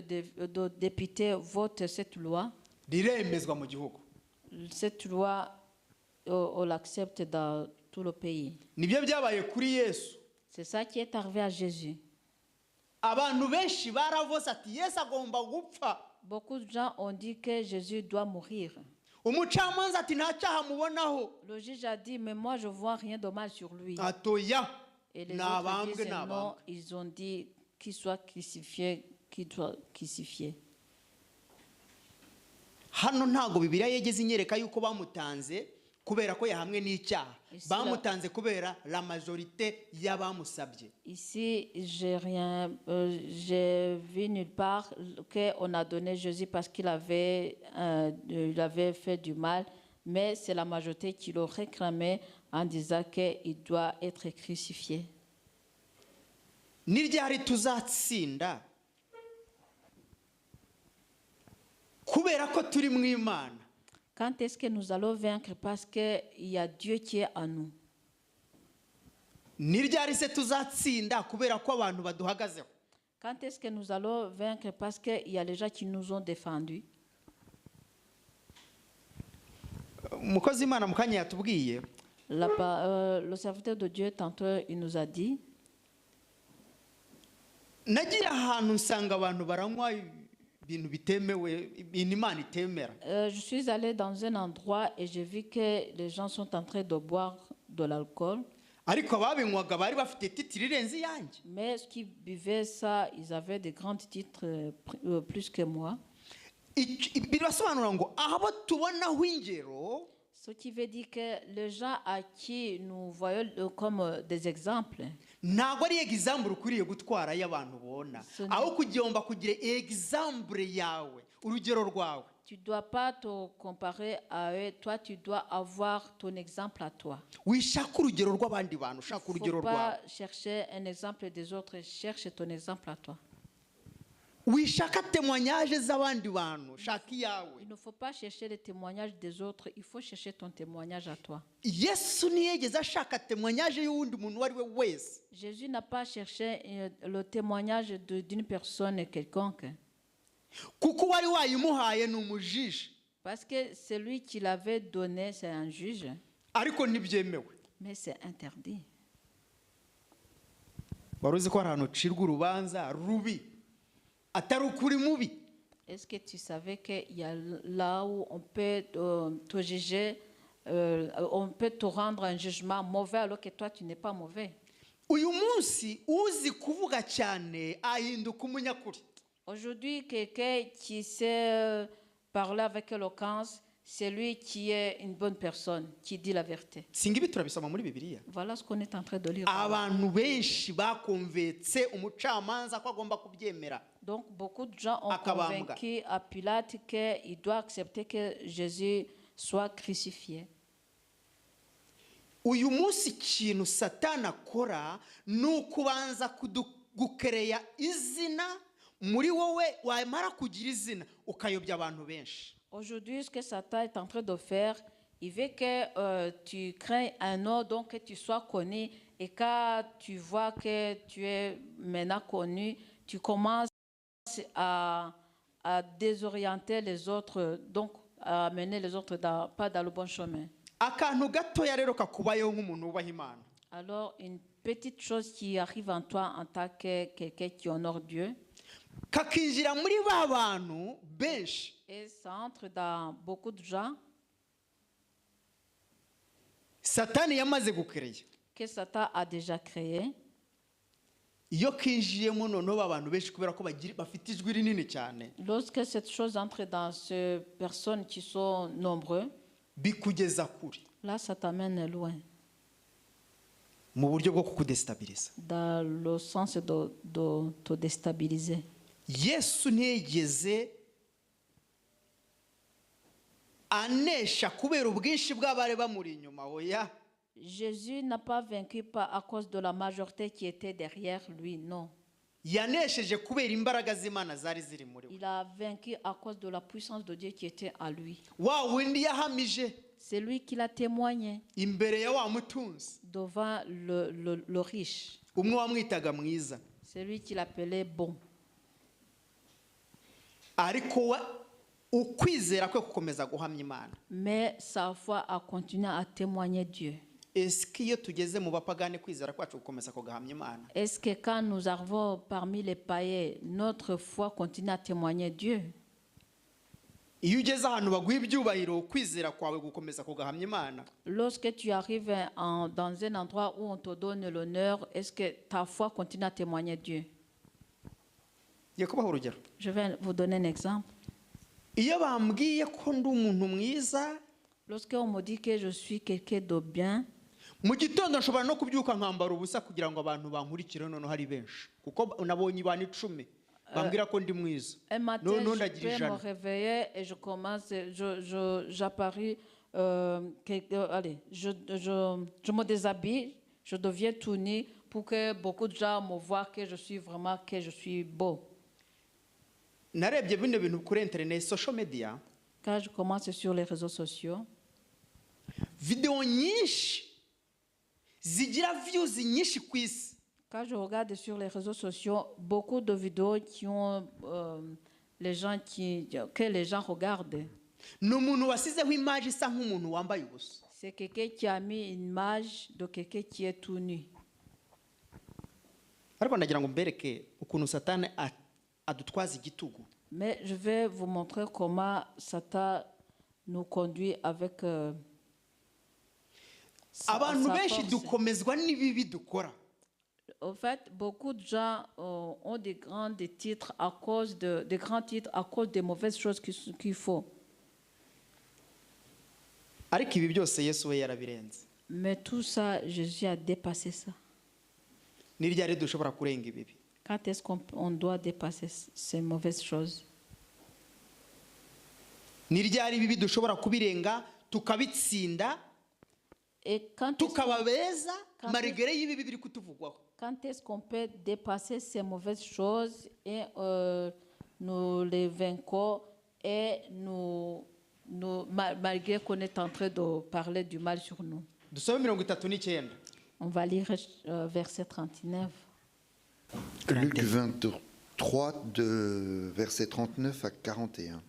S2: députés votent cette loi,
S1: riremezwa mu gihugu.
S2: cette loi, on l'accepte dans tout le pays.
S1: Nibyo byabaye kuri Yesu.
S2: C'est ça qui est arrivé à Jésus.
S1: Abantu benshi baravose ati Yesu agomba gupfa.
S2: Beaucoup de gens ont dit que Jésus doit mourir.
S1: Umucamanza ati nta cyaha mubonaho.
S2: Le juge a dit, mais moi je vois rien de mal sur lui.
S1: Atoya.
S2: Et les autres disent non, ils ont dit qu'il soit crucifié, qu'il soit crucifié.
S1: Hano ntago Bibiliya yegeze inyereka yuko bamutanze kubera ko yahamwe n'icyaha. Bamutanze kubera la majorité y'abamusabye.
S2: Ici, j'ai vu nulle part qu'on a donné Jésus parce qu'il avait fait du mal, mais c'est la majorité qui le réclamait en disant qu'il doit être crucifié.
S1: Ni ryari tuzatsinda kubera ko turi mu Imana.
S2: Quand est-ce que nous allons vaincre? Parce qu'il y a Dieu qui est en nous.
S1: Ni ryari se tuzatsinda kubera ko abantu baduhagazeho.
S2: Quand est-ce que nous allons vaincre? Parce qu'il y a les gens qui nous ont défendus.
S1: Umukozi Imana mukanya yatubwiye.
S2: Le serviteur de Dieu, tantôt, il nous a dit,
S1: nagiye ahantu nsanga abantu baranywa ibintu bitemewe, ibintu Imana itemera.
S2: Je suis allé dans un endroit et j'ai vu que les gens sont en train de boire de l'alcool.
S1: Ariko ababinywaga bari bafite titiri irenze iyanjye.
S2: Mais ceux qui buvaient ça, ils avaient des grands titres plus que moi.
S1: Birasobanura ngo abo tubonaho ingero,
S2: Ce qui veut dire que les gens à qui nous voyons comme des exemples,
S1: ntabwo ari example ukwiriye gutwara y'abantu ubona aho kugomba kugira example yawe urugero rwawe.
S2: tu ne dois pas te comparer à eux, toi tu dois avoir ton exemple à toi.
S1: wishaka urugero rw'abandi bantu,
S2: Il
S1: ushaka
S2: ne
S1: urugero
S2: faut
S1: rwawe.
S2: pas chercher un exemple des autres, cherche ton exemple à toi.
S1: wishaka témoignage z'abandi bantu, shaka iyawe.
S2: Il ne faut pas chercher les témoignages des autres, il faut chercher ton témoignage à toi.
S1: Yesu ntiyigeze ashaka témoignage y'uwundi muntu uwo ari we wese.
S2: Jésus n'a pas cherché le témoignage d'une personne quelconque.
S1: kuko uwari wayimuhaye ni umujiji,
S2: Parce que celui qui l'avait donné, c'est un juge,
S1: ariko ntibyemewe.
S2: mais c'est interdit.
S1: wari uzi ko hari ahantu ucirwa urubanza rubi atari ukuri mubi?
S2: Est-ce que tu savais qu'il y a là où on peut te juger, on peut te rendre un jugement mauvais alors que toi tu n'es pas mauvais?
S1: uyu munsi uzi kuvuga cyane ahinduka umunyakuri.
S2: Aujourd'hui, quelqu'un qui sait parler avec éloquence, c'est lui qui est une bonne personne, qui dit la vérité.
S1: singibi turabisoma muri Bibiliya.
S2: Voilà ce qu'on est en train de lire.
S1: abantu benshi bakonvetse umucamanza ko agomba kubyemera.
S2: Donc, beaucoup de gens ont
S1: Akabambwa.
S2: convaincu à Pilate qu'il doit accepter que Jésus soit crucifié.
S1: uyu munsi ikintu satani akora ni ukubanza gukereya izina muri wowe, wamara kugira izina ukayobya abantu benshi.
S2: Aujourd'hui, ce que Satan est en train de faire, il veut que tu crées un nom, donc que tu sois connu. Et quand tu vois que tu es maintenant connu, tu commences à désorienter les autres, donc à mener les autres pas dans le bon chemin.
S1: akantu gatoya rero kakubayeho nk'umuntu wubaha Imana,
S2: Alors, une petite chose qui arrive en toi en tant que quelqu'un qui honore Dieu,
S1: kakinjira muri ba bantu benshi,
S2: et ça entre dans beaucoup de gens
S1: satani yamaze gukereya.
S2: que Satan a déjà créé.
S1: iyo kinjiyemo noneho ba bantu benshi kubera ko bafite ijwi rinini cyane,
S2: Lorsque cette chose entre dans ces personnes qui sont nombreuses,
S1: bikugeza kure
S2: là, ça t'amène loin,
S1: mu buryo bwo kukudestabiliza.
S2: dans le sens de te déstabiliser.
S1: Yesu ntiyigeze anesha kubera ubwinshi bw'abari bamuri inyuma. oya,
S2: Jésus n'a pas vaincu pas à cause de la majorité qui était derrière lui, non.
S1: yanesheje kubera imbaraga z'Imana zari ziri muri we.
S2: Il a vaincu à cause de la puissance de Dieu qui était à lui.
S1: wa wundi yahamije
S2: C'est lui qui l'a témoigné
S1: imbere ya wa mutunzi,
S2: devant le riche.
S1: umwe wamwitaga mwiza,
S2: C'est lui qui l'appelait bon.
S1: ariko ukwizera kwe gukomeza guhamya Imana.
S2: Mais sa foi a continué à témoigner Dieu.
S1: ese iyo tugeze mu bapagani kwizera kwacu gukomeza kugahamya Imana?
S2: Est-ce que quand nous arrivons parmi les païens, notre foi continue à témoigner Dieu?
S1: iyo ugeze ahantu baguha ibyubahiro, kwizera kwawe gukomeza kugahamya Imana?
S2: Lorsque tu arrives dans un endroit où on te donne l'honneur, est-ce que ta foi continue à témoigner Dieu?
S1: ngiye kubaha urugero.
S2: Je vais vous donner un exemple.
S1: iyo bambwiye ko ndi umuntu mwiza,
S2: Lorsqu'on me dit que je suis quelqu'un de bien,
S1: mu gitondo nshobora no kubyuka nkambara ubusa kugira ngo abantu bankurikire, noneho hari benshi kuko nabonye abantu 10 bambwira ko ndi mwiza,
S2: un matin,
S1: noneho
S2: je
S1: ndagira
S2: peux me
S1: ijana.
S2: réveiller et je commence, j'apparais, je me déshabille, je deviens tout nu pour que beaucoup de gens me voient que je suis vraiment, que je suis beau.
S1: narebye bino bintu kuri internet, social media,
S2: Quand je commence sur les réseaux sociaux,
S1: video nyinshi zigira views nyinshi ku isi.
S2: quand je regarde sur les réseaux sociaux, beaucoup de vidéos qui ont que les gens regardent.
S1: ni umuntu wasizeho image isa nk'umuntu wambaye ubusa.
S2: C'est quelqu'un qui a mis une image de quelqu'un qui est tout nu.
S1: ariko ndagira ngo mbereke ukuntu satani adutwaza igitugu.
S2: Mais je vais vous montrer comment Satan nous conduit avec
S1: abantu
S2: sa
S1: benshi
S2: force.
S1: dukomezwa n'ibibi dukora.
S2: En fait, beaucoup de gens ont des grands titres à cause des mauvaises choses qu'il faut.
S1: ariko ibi byose Yesu we yarabirenze.
S2: Mais tout ça, Jésus a dépassé ça.
S1: Ni ryari dushobora kurenga ibibi?
S2: Quand est-ce qu'on doit dépasser ces mauvaises choses?
S1: Ni ryari ibibi dushobora kubirenga tukabitsinda
S2: Et
S1: tukaba beza marigere y'ibibi biri kutuvugwaho?
S2: quand est-ce qu'on peut dépasser ces mauvaises choses et nous les vaincre et malgré qu'on est en train de parler du mal sur nous?
S1: Dusome 39.
S2: On va lire verset 39.
S3: Luc 23, de verset 39 à 41.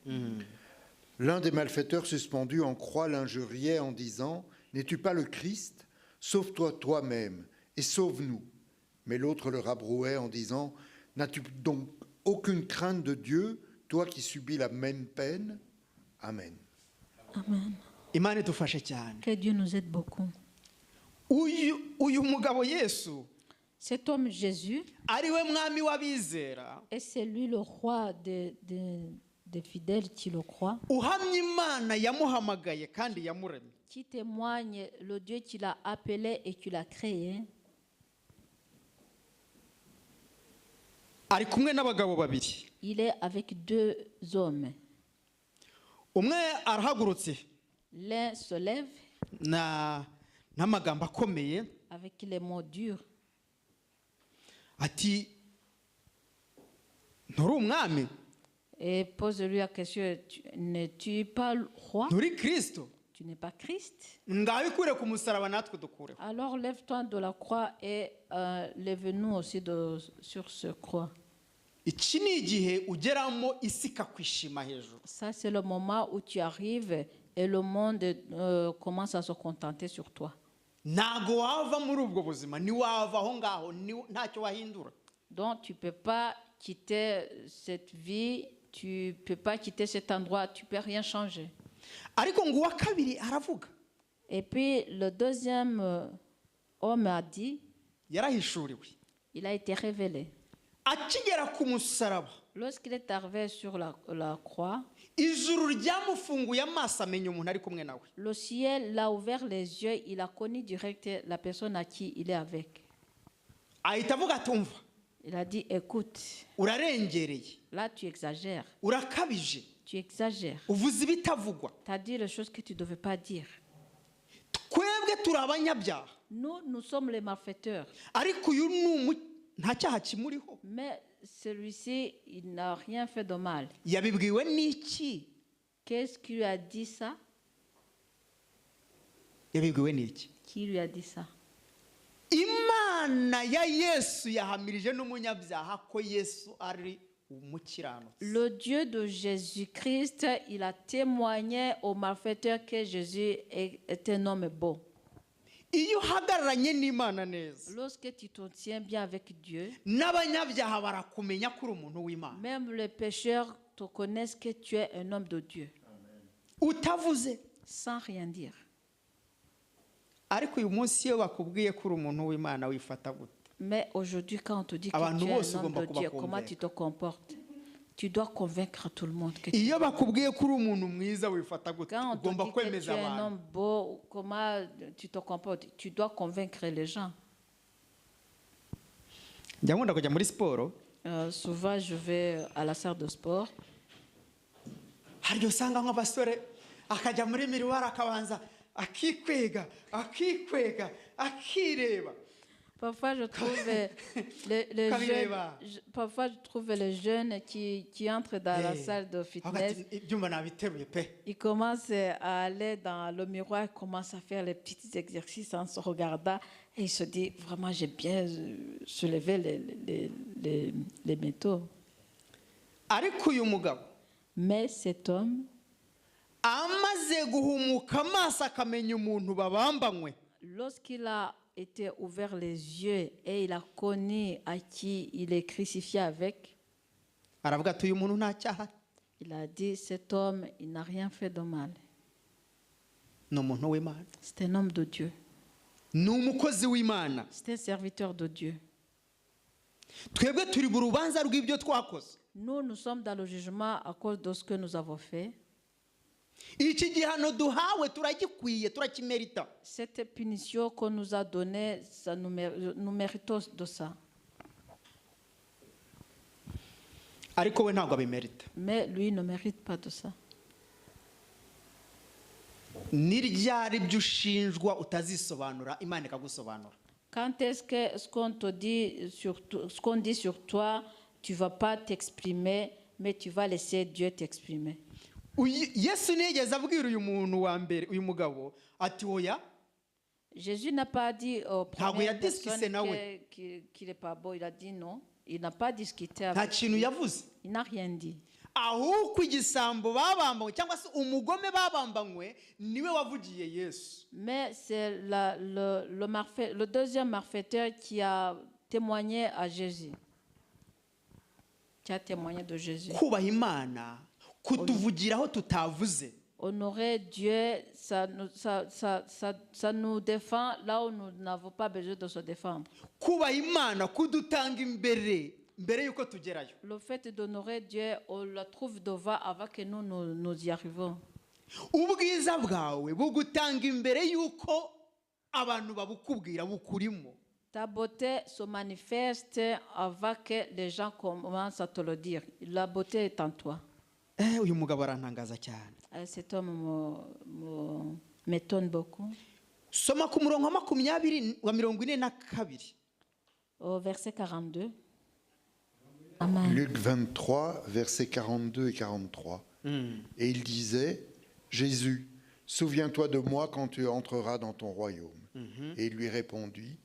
S3: L'un des malfaiteurs suspendus en croix l'injuriait en disant « N'es-tu pas le Christ? Sauve-toi toi-même et sauve-nous. » Mais l'autre le rabrouait en disant « N'as-tu donc aucune crainte de Dieu, toi qui subis la même peine ?» Amen.
S2: Amen.
S1: Imana idufashe cyane.
S2: Que Dieu nous aide beaucoup.
S1: Uyu mugabo Yesu
S2: Cet homme Jésus,
S1: ari we mwami w'abizera,
S2: et c'est lui le roi des fidèles qui le croient,
S1: uhamya Imana yamuhamagaye kandi yamuremye,
S2: qui témoigne le Dieu qui l'a appelé et qui l'a créé.
S1: ari kumwe n'abagabo babiri.
S2: Il est avec deux hommes.
S1: Umwe arahagurutse
S2: L'un se lève
S1: n'amagambo akomeye
S2: avec les mots durs.
S1: ati nturi umwami,
S2: Et pose-lui la question, n'es-tu pas le roi?
S1: nturi Kristo?
S2: Tu n'es pas Christ?
S1: ngaho ikure ku musaraba natwe dukureho.
S2: Alors lève-toi de la croix et lève-nous aussi sur ce croix.
S1: Iki ni igihe ugeramo isi ikakwishima hejuru.
S2: Ça, c'est le moment où tu arrives et le monde commence à se contenter sur toi.
S1: Ntago wava muri ubwo buzima, ni wava aho ngaho, ntacyo wahindura.
S2: Donc, tu ne peux pas quitter cette vie, tu ne peux pas quitter cet endroit, tu ne peux rien changer.
S1: Ariko ngo uwa kabiri aravuga.
S2: Et puis, le deuxième homme a dit,
S1: Yarahishuriwe.
S2: il a été révélé.
S1: Akigera ku musaraba,
S2: Lorsqu'il est arrivé sur la croix,
S1: ijuru ryamufunguye amaso amenya umuntu ari kumwe nawe.
S2: le ciel l'a ouvert les yeux, il a connu direct la personne à qui il est avec.
S1: Ahita avuga ati umva,
S2: Il a dit, écoute,
S1: urarengereye,
S2: là tu exagères,
S1: urakabije,
S2: tu exagères.
S1: uvuze ibitavugwa.
S2: Tu as dit les choses que tu ne devais pas dire.
S1: Twebwe turi abanyabyaha,
S2: Nous sommes les malfaiteurs.
S1: ariko uyu nta cyaha kimuriho.
S2: Mais celui-ci, il n'a rien fait de mal.
S1: Yabibwiwe n'iki?
S2: Qu'est-ce qui lui a dit ça?
S1: Yabibwiwe n'iki?
S2: Qui lui a dit ça?
S1: Imana ya Yesu yahamirije n'umunyabyaha ko Yesu ari umukiranutsi.
S2: Le Dieu de Jésus-Christ, il a témoigné aux malfaiteurs que Jésus est un homme bon.
S1: Iyo uhagararanye n'Imana neza,
S2: Lorsque tu te tiens bien avec Dieu,
S1: n'abanyabyaha barakumenya ko uri umuntu w'Imana.
S2: même les pécheurs te connaissent que tu es un homme de Dieu,
S1: Utavuze.
S2: sans rien dire.
S1: Ariko uyu munsi iyo bakubwiye ko uri umuntu w'Imana wifata gute?
S2: Mais aujourd'hui, quand on te dit que tu
S1: Abantu
S2: es
S1: bose
S2: un homme
S1: ugomba
S2: de Dieu,
S1: kuba
S2: comment tu te comportes? Tu dois convaincre tout le monde que tu
S1: Iyo bakubwiye ko uri umuntu mwiza wifata gute?
S2: Quand on te
S1: Ugomba
S2: dit que tu
S1: kwemeza
S2: es un
S1: abantu.
S2: homme beau, comment tu te comportes? Tu dois convaincre les gens.
S1: Njya nkunda kujya muri siporo,
S2: Souvent, je vais à la salle de sport.
S1: hari igihe usanga nk'abasore akajya muri miriwari akabanza akikwega akireba.
S2: Parfois, je trouve parfois, je trouve les jeunes qui entrent dans la salle de fitness.
S1: Ibyuma nabiteruye pe.
S2: Ils commencent à aller dans le miroir, ils commencent à faire les petits exercices en se regardant et ils se disent vraiment j'ai bien soulevé les métaux.
S1: Ariko uyu mugabo
S2: Mais cet homme,
S1: amaze guhumuka amaso akamenya umuntu babambanywe,
S2: lorsqu'il a été ouvert les yeux et il a connu à qui il est crucifié avec,
S1: aravuga ati uyu muntu nta cyaha,
S2: il a dit cet homme, il n'a rien fait de mal.
S1: ni umuntu w'Imana,
S2: C'est un homme de Dieu.
S1: ni umukozi w'Imana.
S2: C'est un serviteur de Dieu.
S1: Twebwe turi mu rubanza rw'ibyo twakoze,
S2: Nous sommes dans le jugement à cause de ce que nous avons fait.
S1: iki gihano duhawe turagikwiye turakimerita.
S2: Cette punition qu'on nous a donnée, ça nous méritons de ça.
S1: ariko we ntabwo abimerita.
S2: Mais lui ne mérite pas de ça.
S1: Ni ryari ibyo ushinjwa utazisobanura Imana ikagusobanura?
S2: Quand est-ce que ce qu'on te dit ce qu'on dit sur toi, tu vas pas t'exprimer, mais tu vas laisser Dieu t'exprimer?
S1: Yesu nigeze abwira uyu muntu wa mbere, uyu mugabo ati oya.
S2: Jésus n'a pas dit au
S1: Ntabwo
S2: premier
S1: yadiscussé
S2: personne
S1: nawe.
S2: qu'il n'est pas beau. Il a dit non. Il n'a pas discuté
S1: Nta
S2: avec
S1: kintu
S2: lui.
S1: yavuze.
S2: Il n'a rien dit.
S1: Ahubwo igisambo babambanywe cyangwa se umugome babambanywe niwe wavugiye Yesu.
S2: Mais c'est le deuxième malfaiteur qui a témoigné à Jésus. Qui a témoigné de Jésus.
S1: Kubaha Imana kutuvugiraho tutavuze.
S2: Honorer Dieu, ça nous défend là où nous n'avons pas besoin de se défendre.
S1: Kubaha Imana kudutanga imbere yuko tugerayo.
S2: Le fait d'honorer Dieu, on le trouve devant avant que nous y arrivons.
S1: Ubwiza bwawe bugutanga imbere yuko abantu babukubwira bukurimo.
S2: Ta beauté se manifeste avant que les gens commencent à te le dire. La beauté est en toi.
S1: Uyu mugabo arantangaza cyane.
S2: Cet homme m'étonne beaucoup.
S1: Soma ku murongo wa 42.
S2: Au verset 42. Amen.
S3: Luc 23, versets 42 et 43. Et il disait, Jésus, souviens-toi de moi quand tu entreras dans ton royaume. Et il lui répondit,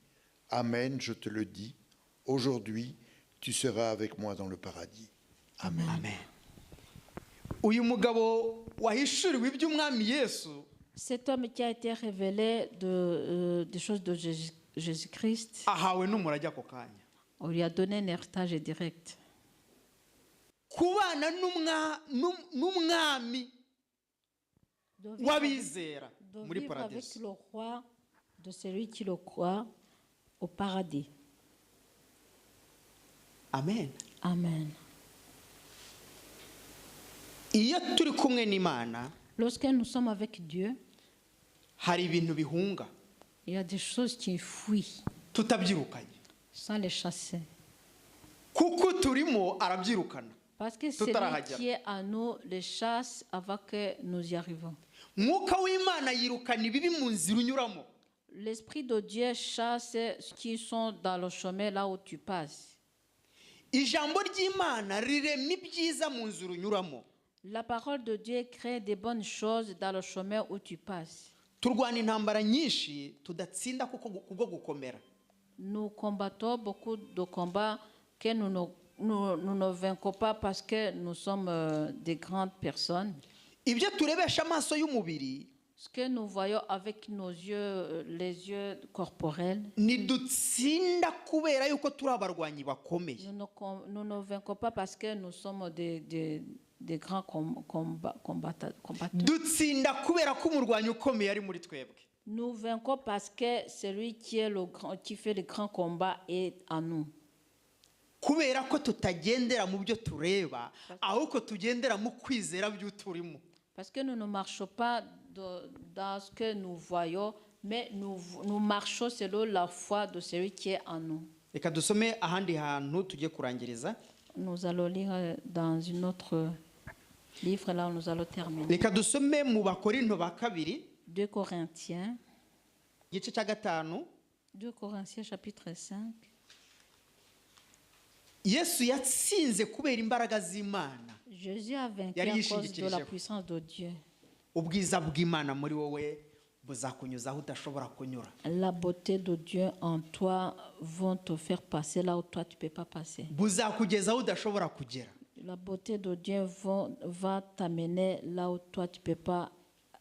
S3: Amen, je te le dis, aujourd'hui tu seras avec moi dans le paradis. Amen.
S1: Amen. Uyu mugabo wahishuriwe iby'umwami Yesu.
S2: Cet homme qui a été révélé des choses de Jésus-Christ,
S1: Ahawe n'umurage ako kanya.
S2: on lui a donné un héritage direct.
S1: Kubana n'umwami wabizera
S2: De
S1: muri
S2: vivre avec
S1: paradis.
S2: le roi de celui qui le croit au paradis.
S1: Amen.
S2: Amen.
S1: Iyo turi kumwe n'Imana
S2: Lorsque nous sommes avec Dieu,
S1: hari ibintu bihunga
S2: il y a des choses qui fuient
S1: tutabyirukanye.
S2: sans les chasser.
S1: Kuko turimo arabyirukana.
S2: Parce que celui qui est à nous les chasse avant que nous y arrivons.
S1: Mwuka w'Imana yirukana ibibi mu nzira unyuramo.
S2: L'Esprit de Dieu chasse ceux qui sont dans le chemin là où tu passes.
S1: Ijambo ry'Imana rirema ibyiza mu nzira unyuramo.
S2: La parole de Dieu crée des bonnes choses dans le chemin où tu passes.
S1: Turwana intambara nyinshi tudatsinda kubwo gukomera.
S2: Nous combattons beaucoup de combats que nous ne vaincons pas parce que nous sommes des grandes personnes.
S1: Ibyo turebesha amaso y'umubiri
S2: Ce que nous voyons avec nos yeux, les yeux corporels,
S1: nidutsinda kubera yuko turi abarwanyi bakomeye.
S2: nous ne vaincons pas parce que nous sommes des grands combattants.
S1: Dutsinda kubera ko umurwanyi ukomeye ari muri twebwe.
S2: Nous vaincons parce que celui qui fait le grand combat est en nous.
S1: Kubera ko tutagendera mu byo tureba ahubwo tugendera mu kwizera by'uturimo.
S2: Parce que nous ne marchons pas dans ce que nous voyons, mais nous marchons selon la foi de celui qui est en nous.
S1: Reka dusome ahandi hantu tujye kurangiriza.
S2: Nous allons lire dans une autre livre, là où nous allons terminer.
S1: Reka dusome mu Bakorinto ba kabiri
S2: 2 Corinthiens.
S1: igice cya 5.
S2: 2 Corinthiens chapitre 5.
S1: Yesu yatsinze kubera imbaraga z'Imana.
S2: Jésus a vaincu à cause de la puissance de Dieu.
S1: Ubwiza bw'Imana muri wowe buzakunyuza aho udashobora kunyura.
S2: La beauté de Dieu en toi vont te faire passer là où toi tu ne peux pas passer.
S1: Buzakugeza aho udashobora kugera.
S2: La beauté de Dieu va t'amener là où toi tu ne peux pas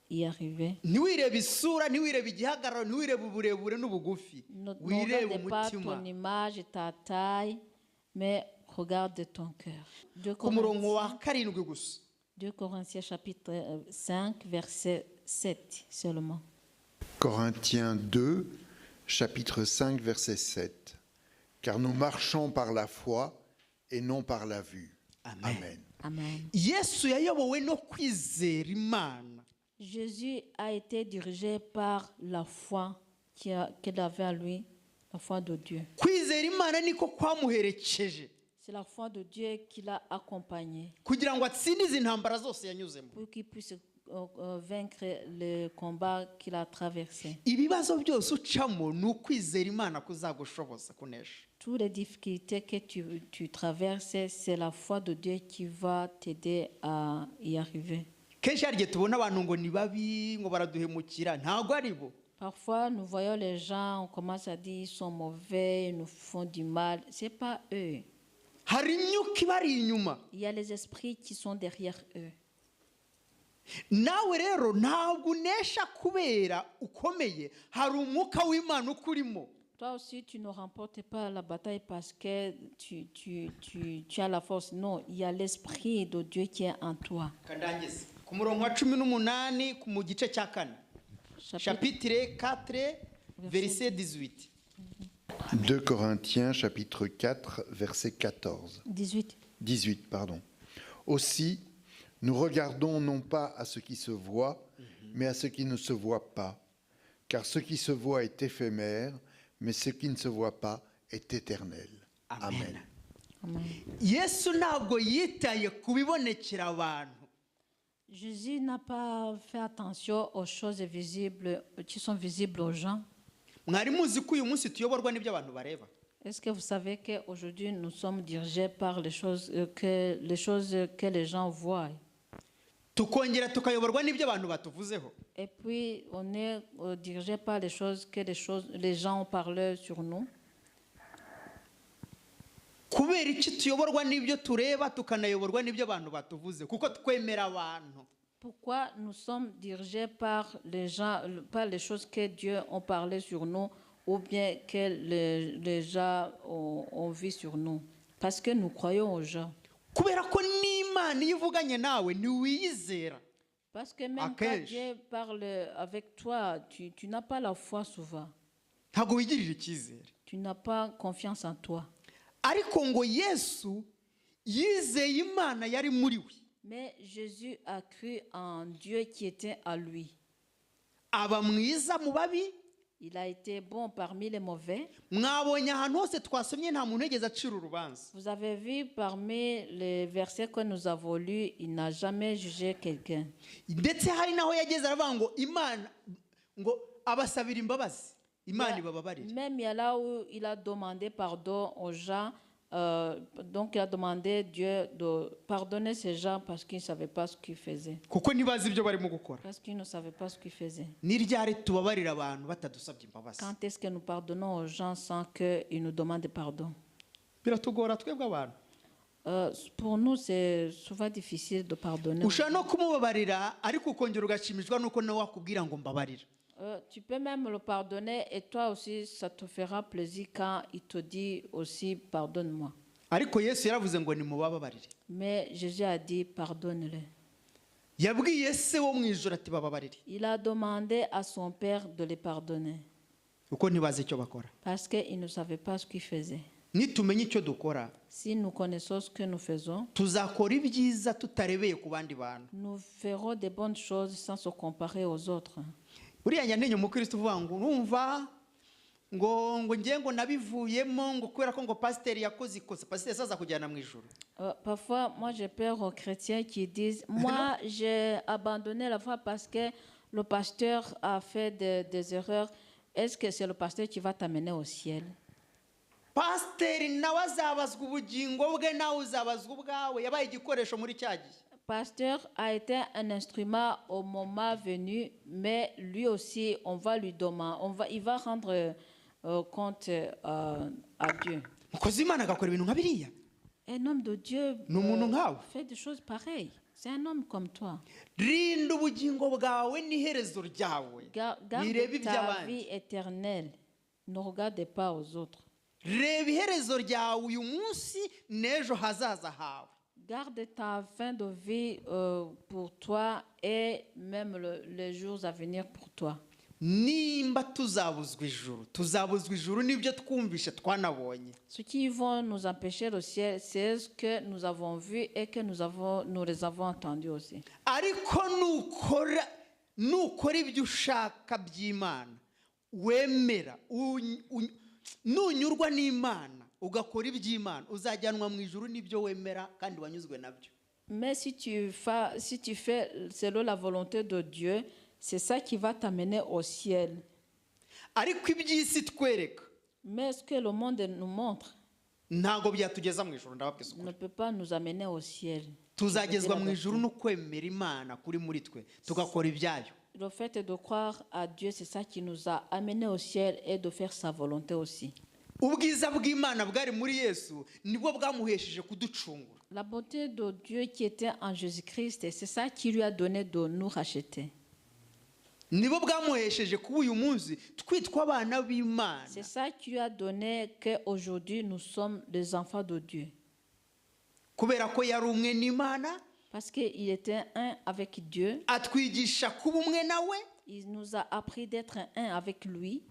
S2: y arriver.
S1: Ntiwirebe isura, ntiwirebe igihagararo, ntiwirebe uburebure n'ubugufi.
S2: Ne
S1: Wirebe
S2: regarde pas
S1: umutima.
S2: ton image, ta taille, mais regarde ton cœur.
S1: Ku murongo wa 7 gusa.
S2: 2 Corinthiens chapitre 5, verset 7 seulement.
S3: Corinthiens 2, chapitre 5, verset 7. Car nous marchons par la foi et non par la vue.
S1: Amen.
S3: Amen.
S2: Amen.
S1: Yesu yayobowe no kwizera Imana.
S2: Jésus a été dirigé par la foi qu'il avait en lui, la foi de Dieu.
S1: kwizera imana niko kwamuherekeje
S2: C'est la foi de Dieu qui l'a accompagné
S1: kugira ngo atsinde izi ntambara zose yanyuzemo.
S2: pour qu'il puisse vaincre le combat qu'il a traversé.
S1: ibibazo byose ucamo ni ukwizera imana kuzagushoboza kunesha.
S2: Toutes les difficultés que tu traverses, c'est la foi de Dieu qui va t'aider à y arriver.
S1: kenshi hari igihe tubona abantu ngo ni babi ngo baraduhemukira, ntabwo ari bo.
S2: Parfois, nous voyons les gens, on commence à dire ils sont mauvais, ils nous font du mal. Ce n'est pas eux.
S1: hari imyuka ibari inyuma.
S2: Il y a les esprits qui sont derrière eux.
S1: nawe rero ntabwo unesha kubera ukomeye, hari umwuka w'imana ukurimo.
S2: Toi aussi, tu ne remportes pas la bataille parce que tu as la force. Non, il y a l'esprit de Dieu qui est en toi.
S1: kandangiza ku murongo wa 18 mu gice cya 4, chapitre 4 verset 18.
S3: 2 Corinthiens chapitre 4 verset 14. 18 pardon. Aussi, nous regardons non pas à ce qui se voit, mais à ce qui ne se voit pas. Car ce qui se voit est éphémère, mais ce qui ne se voit pas est éternel. Amen.
S2: Amen.
S1: yesu ntabwo yitaye ku bibonekera abantu.
S2: Jésus n'a pas fait attention aux choses visibles qui sont visibles aux gens.
S1: mwari muzi ko uyu munsi tuyoborwa n'ibyo abantu bareba?
S2: Est-ce que vous savez qu'aujourd'hui nous sommes dirigés par les choses que les gens voient?
S1: tukongera tukayoborwa n'ibyo abantu batuvuzeho.
S2: Et puis on est dirigé par les choses que les gens ont parlé sur nous.
S1: kubera iki tuyoborwa n'ibyo tureba tukanayoborwa n'ibyo abantu batuvuze? kuko twemera abantu.
S2: Pourquoi nous sommes dirigés par les gens, par les choses que Dieu a parlé sur nous ou bien que les gens ont vu sur nous? Parce que nous croyons aux gens.
S1: kubera ko n'imana iyo ivuganye nawe ntiwiyizera.
S2: Parce que même quand Dieu parle avec toi, tu n'as pas la foi souvent.
S1: ntabwo wigirira icyizere.
S2: Tu n'as pas confiance en toi.
S1: ariko ngo yesu yizeye imana yari muri we,
S2: Mais Jésus a cru en Dieu qui était à lui.
S1: aba mwiza mu babi.
S2: Il a été bon parmi les mauvais.
S1: mwabonye ahantu hose twasomye nta muntu wigeze acira urubanza.
S2: Vous avez vu parmi les versets que nous avons lus, il n'a jamais jugé quelqu'un.
S1: ndetse hari naho yageze aravuga ngo imana ngo abasabira imbabazi, imana ibababarire.
S2: Même il y a là où il a demandé pardon aux gens. Donc il a demandé Dieu de pardonner ces gens parce qu'ils ne savaient pas ce qu'ils faisaient.
S1: kuko ntibazi ibyo barimo gukora.
S2: Parce qu'ils ne savaient pas ce qu'ils faisaient.
S1: ni ryari tubabarira abantu batadusabye imbabazi?
S2: Quand est-ce que nous pardonnons aux gens sans qu'ils nous demandent pardon?
S1: biratugora twebwe abantu.
S2: Pour nous, c'est souvent difficile de pardonner.
S1: ushobora no kumubabarira ariko ukongera ugashimishwa nuko nawe wakubwira ngo mbabarira.
S2: Tu peux même le pardonner et toi aussi, ça te fera plaisir quand il te dit aussi pardonne-moi.
S1: ariko yesu yaravuze ngo nimubabarire.
S2: Mais Jésus a dit pardonne-le.
S1: yabwiye se wo mu ijuru ati bababarire.
S2: Il a demandé à son père de les pardonner
S1: kuko ntibazi icyo bakora.
S2: parce qu'il ne savait pas ce qu'il faisait.
S1: nitumenya icyo dukora
S2: Si nous connaissons ce que nous faisons,
S1: tuzakora ibyiza tutarebeye ku bandi bantu.
S2: nous ferons des bonnes choses sans se comparer aux autres.
S1: uriya nyantenye umukristo uvuga ngo urumva ngo ngiye ngo nabivuyemo ngo kubera ko ngo pasiteri yakoze ikosa, pasiteri azaza kujyana mu ijuru.
S2: Parfois, moi, j'ai peur aux chrétiens qui disent moi, j'ai abandonné la foi parce que le pasteur a fait des erreurs. Est-ce que c'est le pasteur qui va t'amener au ciel?
S1: pasiteri nawe azabazwa ubugingo bwe, nawe uzabazwa ubwawe. yabaye igikoresho muri cya gihe.
S2: Pasteur a été un instrument au moment venu, mais lui aussi, on va lui demander, il va rendre compte à Dieu.
S1: mukozi w'imana agakora ibintu nka biriya?
S2: Un homme de Dieu
S1: ni umuntu nkawe.
S2: fait des choses pareilles. C'est un homme comme toi.
S1: rinda ubugingo bwawe n'iherezo ryawe.
S2: Garde ta vie éternelle. Ne regarde pas aux autres.
S1: reba iherezo ryawe uyu munsi n'ejo hazaza hawe.
S2: Garde ta fin de vie pour toi et même les jours à venir pour toi.
S1: nimba tuzabuzwa ijuru nibyo twumvishe twanabonye.
S2: Ce qui vont nous empêcher le ciel, c'est ce que nous avons vu et que nous les avons entendus aussi.
S1: ariko nukora nukora ibyo ushaka by'Imana wemera nunyurwa n'Imana ugakora iby'Imana uzajyanwa mu ijuru n'ibyo wemera kandi wanyuzwe nabyo.
S2: Mais si tu fais selon la volonté de Dieu, c'est ça qui va t'amener au ciel.
S1: Ariko iby'isi twereka,
S2: mais ce que le monde nous montre
S1: ntago byatugeza mu ijuru, ndababwiza
S2: ne
S1: ukuri.
S2: peut pas nous amener au ciel.
S1: Tuzagezwa mu ijuru no kwemera Imana kuri muri twe tugakora ibyayo.
S2: Le fait de croire à Dieu, c'est ça qui nous a amenés au ciel et de faire sa volonté aussi.
S1: Ubwiza bw'Imana bwari muri Yesu nibwo bwamuhesheje kuducungura.
S2: La bonté de Dieu qui était en Jésus-Christ, c'est ça qui lui a donné de nous racheter.
S1: Nibo bwamuhesheje kuba uyu munsi twitwa abana b'Imana.
S2: C'est ça qui lui a donné qu'aujourd'hui nous sommes des enfants de Dieu.
S1: Kubera ko yari umwe n'Imana,
S2: parce qu'il était un avec Dieu.
S1: Atwigisha kuba umwe nawe.
S2: Il nous a appris d'être un avec lui.